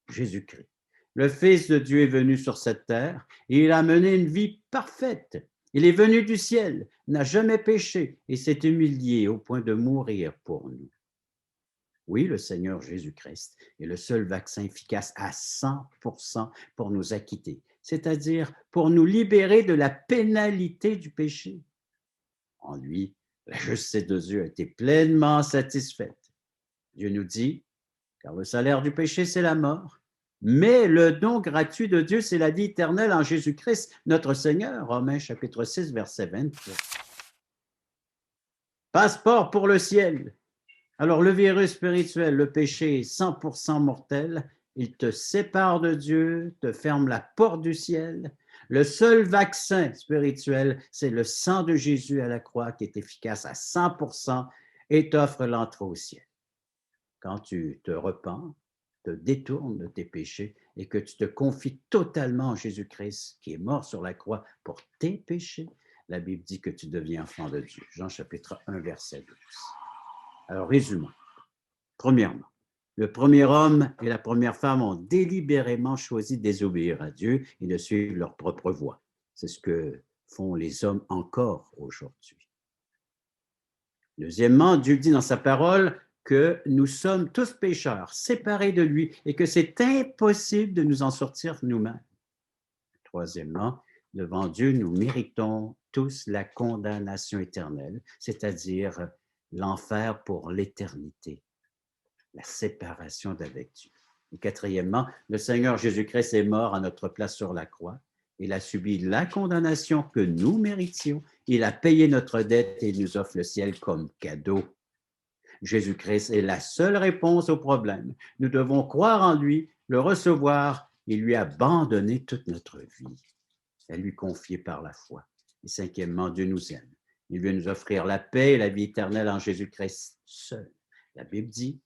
Jésus-Christ, le Fils de Dieu est venu sur cette terre et il a mené une vie parfaite. Il est venu du ciel, n'a jamais péché et s'est humilié au point de mourir pour nous. Oui, le Seigneur Jésus-Christ est le seul vaccin efficace à 100% pour nous acquitter, c'est-à-dire pour nous libérer de la pénalité du péché. En lui, la justice de Dieu a été pleinement satisfaite. Dieu nous dit, car le salaire du péché, c'est la mort, mais le don gratuit de Dieu, c'est la vie éternelle en Jésus-Christ, notre Seigneur. Romains chapitre 6, verset 23. Passeport pour le ciel. Alors, le virus spirituel, le péché est 100% mortel. Il te sépare de Dieu, te ferme la porte du ciel. Le seul vaccin spirituel, c'est le sang de Jésus à la croix qui est efficace à 100% et t'offre l'entrée au ciel. Quand tu te repens, te détournes de tes péchés et que tu te confies totalement en Jésus-Christ qui est mort sur la croix pour tes péchés, la Bible dit que tu deviens enfant de Dieu. Jean chapitre 1, verset 12. Alors, résumons. Premièrement, le premier homme et la première femme ont délibérément choisi de désobéir à Dieu et de suivre leur propre voie. C'est ce que font les hommes encore aujourd'hui. Deuxièmement, Dieu dit dans sa parole que nous sommes tous pécheurs, séparés de lui, et que c'est impossible de nous en sortir nous-mêmes. Troisièmement, devant Dieu, nous méritons tous la condamnation éternelle, c'est-à-dire l'enfer pour l'éternité, la séparation d'avec Dieu. Et quatrièmement, le Seigneur Jésus-Christ est mort à notre place sur la croix. Il a subi la condamnation que nous méritions. Il a payé notre dette et il nous offre le ciel comme cadeau. Jésus-Christ est la seule réponse au problème. Nous devons croire en lui, le recevoir et lui abandonner toute notre vie, à lui confier par la foi. Et cinquièmement, Dieu nous aime. Il veut nous offrir la paix et la vie éternelle en Jésus-Christ seul. La Bible dit,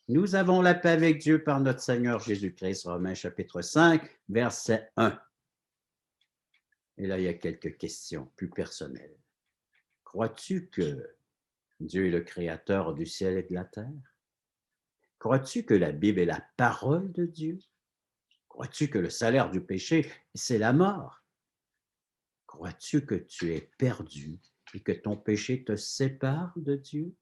nous avons la paix avec Dieu par notre Seigneur Jésus-Christ, Romains chapitre 5, verset 1. Et là, il y a quelques questions plus personnelles. Crois-tu que Dieu est le créateur du ciel et de la terre? Crois-tu que la Bible est la parole de Dieu? Crois-tu que le salaire du péché, c'est la mort? Crois-tu que tu es perdu et que ton péché te sépare de Dieu?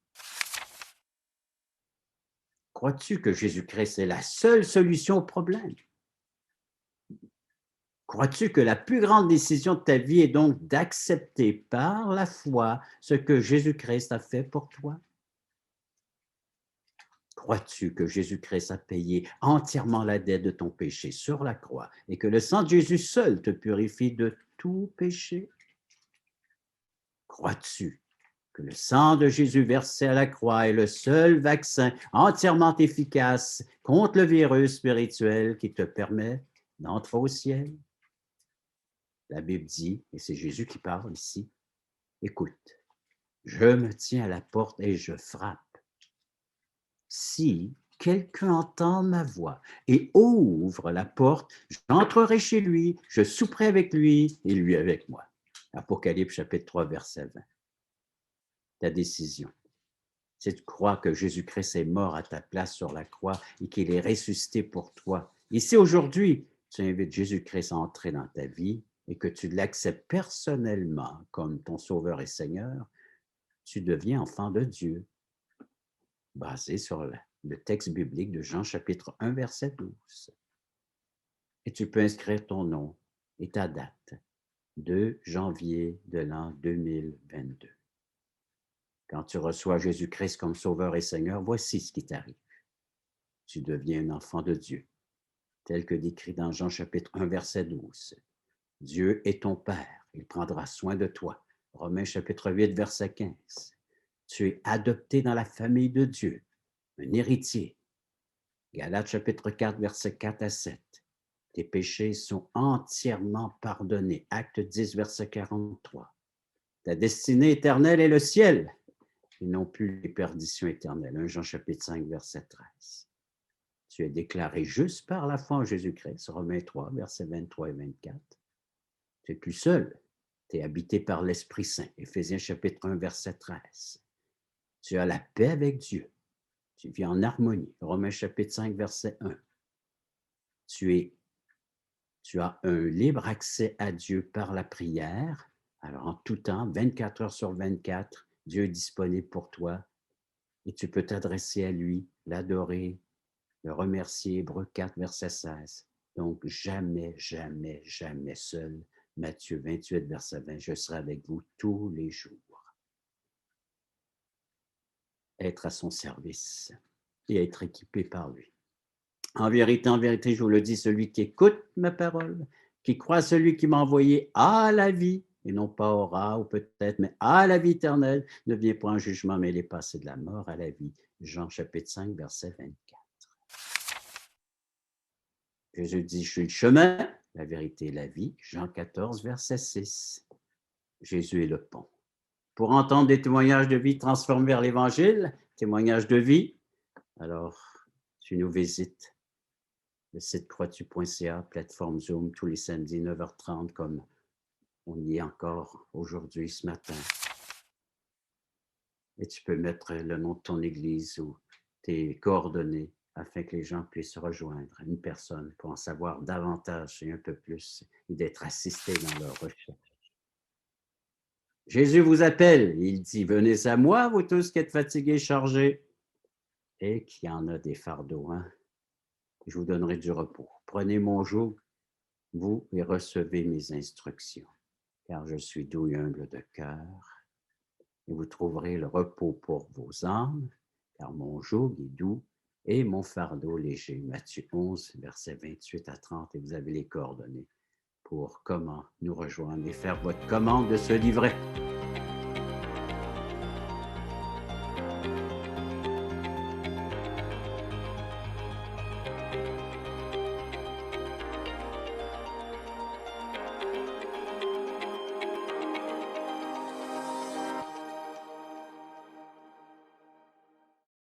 Crois-tu que Jésus-Christ est la seule solution au problème? Crois-tu que la plus grande décision de ta vie est donc d'accepter par la foi ce que Jésus-Christ a fait pour toi? Crois-tu que Jésus-Christ a payé entièrement la dette de ton péché sur la croix et que le sang de Jésus seul te purifie de tout péché? Crois-tu que le sang de Jésus versé à la croix est le seul vaccin entièrement efficace contre le virus spirituel qui te permet d'entrer au ciel? La Bible dit, et c'est Jésus qui parle ici, écoute, je me tiens à la porte et je frappe. Si quelqu'un entend ma voix et ouvre la porte, j'entrerai chez lui, je souperai avec lui et lui avec moi. Apocalypse chapitre 3, verset 20. Ta décision, c'est de croire que Jésus-Christ est mort à ta place sur la croix et qu'il est ressuscité pour toi. Et si aujourd'hui, tu invites Jésus-Christ à entrer dans ta vie et que tu l'acceptes personnellement comme ton Sauveur et Seigneur, tu deviens enfant de Dieu, basé sur le texte biblique de Jean chapitre 1, verset 12. Et tu peux inscrire ton nom et ta date, 2 janvier de l'an 2022. Quand tu reçois Jésus-Christ comme Sauveur et Seigneur, voici ce qui t'arrive. Tu deviens un enfant de Dieu, tel que décrit dans Jean chapitre 1, verset 12. Dieu est ton Père, il prendra soin de toi. Romains chapitre 8, verset 15. Tu es adopté dans la famille de Dieu, un héritier. Galates chapitre 4, verset 4 à 7. Tes péchés sont entièrement pardonnés. Acte 10, verset 43. Ta destinée éternelle est le ciel et non plus les perditions éternelles. 1 Jean chapitre 5, verset 13. Tu es déclaré juste par la foi en Jésus-Christ. Romains 3, versets 23 et 24. Tu n'es plus seul. Tu es habité par l'Esprit Saint. Éphésiens chapitre 1, verset 13. Tu as la paix avec Dieu. Tu vis en harmonie. Romains chapitre 5, verset 1. Tu as un libre accès à Dieu par la prière. Alors, en tout temps, 24 heures sur 24, Dieu est disponible pour toi et tu peux t'adresser à lui, l'adorer, le remercier. Hébreux 4, verset 16. Donc, jamais, jamais, jamais seul. Matthieu 28, verset 20. Je serai avec vous tous les jours. Être à son service et être équipé par lui. En vérité, je vous le dis, celui qui écoute ma parole, qui croit à celui qui m'a envoyé à la vie, et non pas aura ou peut-être, mais à la vie éternelle, ne vient pas en jugement, mais il est passé de la mort à la vie. Jean chapitre 5, verset 24. Jésus dit, je suis le chemin, la vérité et la vie. Jean 14, verset 6. Jésus est le pont. Pour entendre des témoignages de vie transformés vers l'Évangile, témoignages de vie, alors tu nous visites. Le site croitu.ca, plateforme Zoom, tous les samedis, 9h30, comme on y est encore aujourd'hui, ce matin. Et tu peux mettre le nom de ton église ou tes coordonnées afin que les gens puissent rejoindre une personne pour en savoir davantage et un peu plus et d'être assistés dans leur recherche. Jésus vous appelle, il dit, venez à moi, vous tous qui êtes fatigués, chargés, et qui en a des fardeaux, hein? Je vous donnerai du repos. Prenez mon joug, vous, et recevez mes instructions, car je suis doux et humble de cœur, et vous trouverez le repos pour vos âmes, car mon joug est doux et mon fardeau léger. Matthieu 11, versets 28 à 30, et vous avez les coordonnées pour comment nous rejoindre et faire votre commande de ce livret.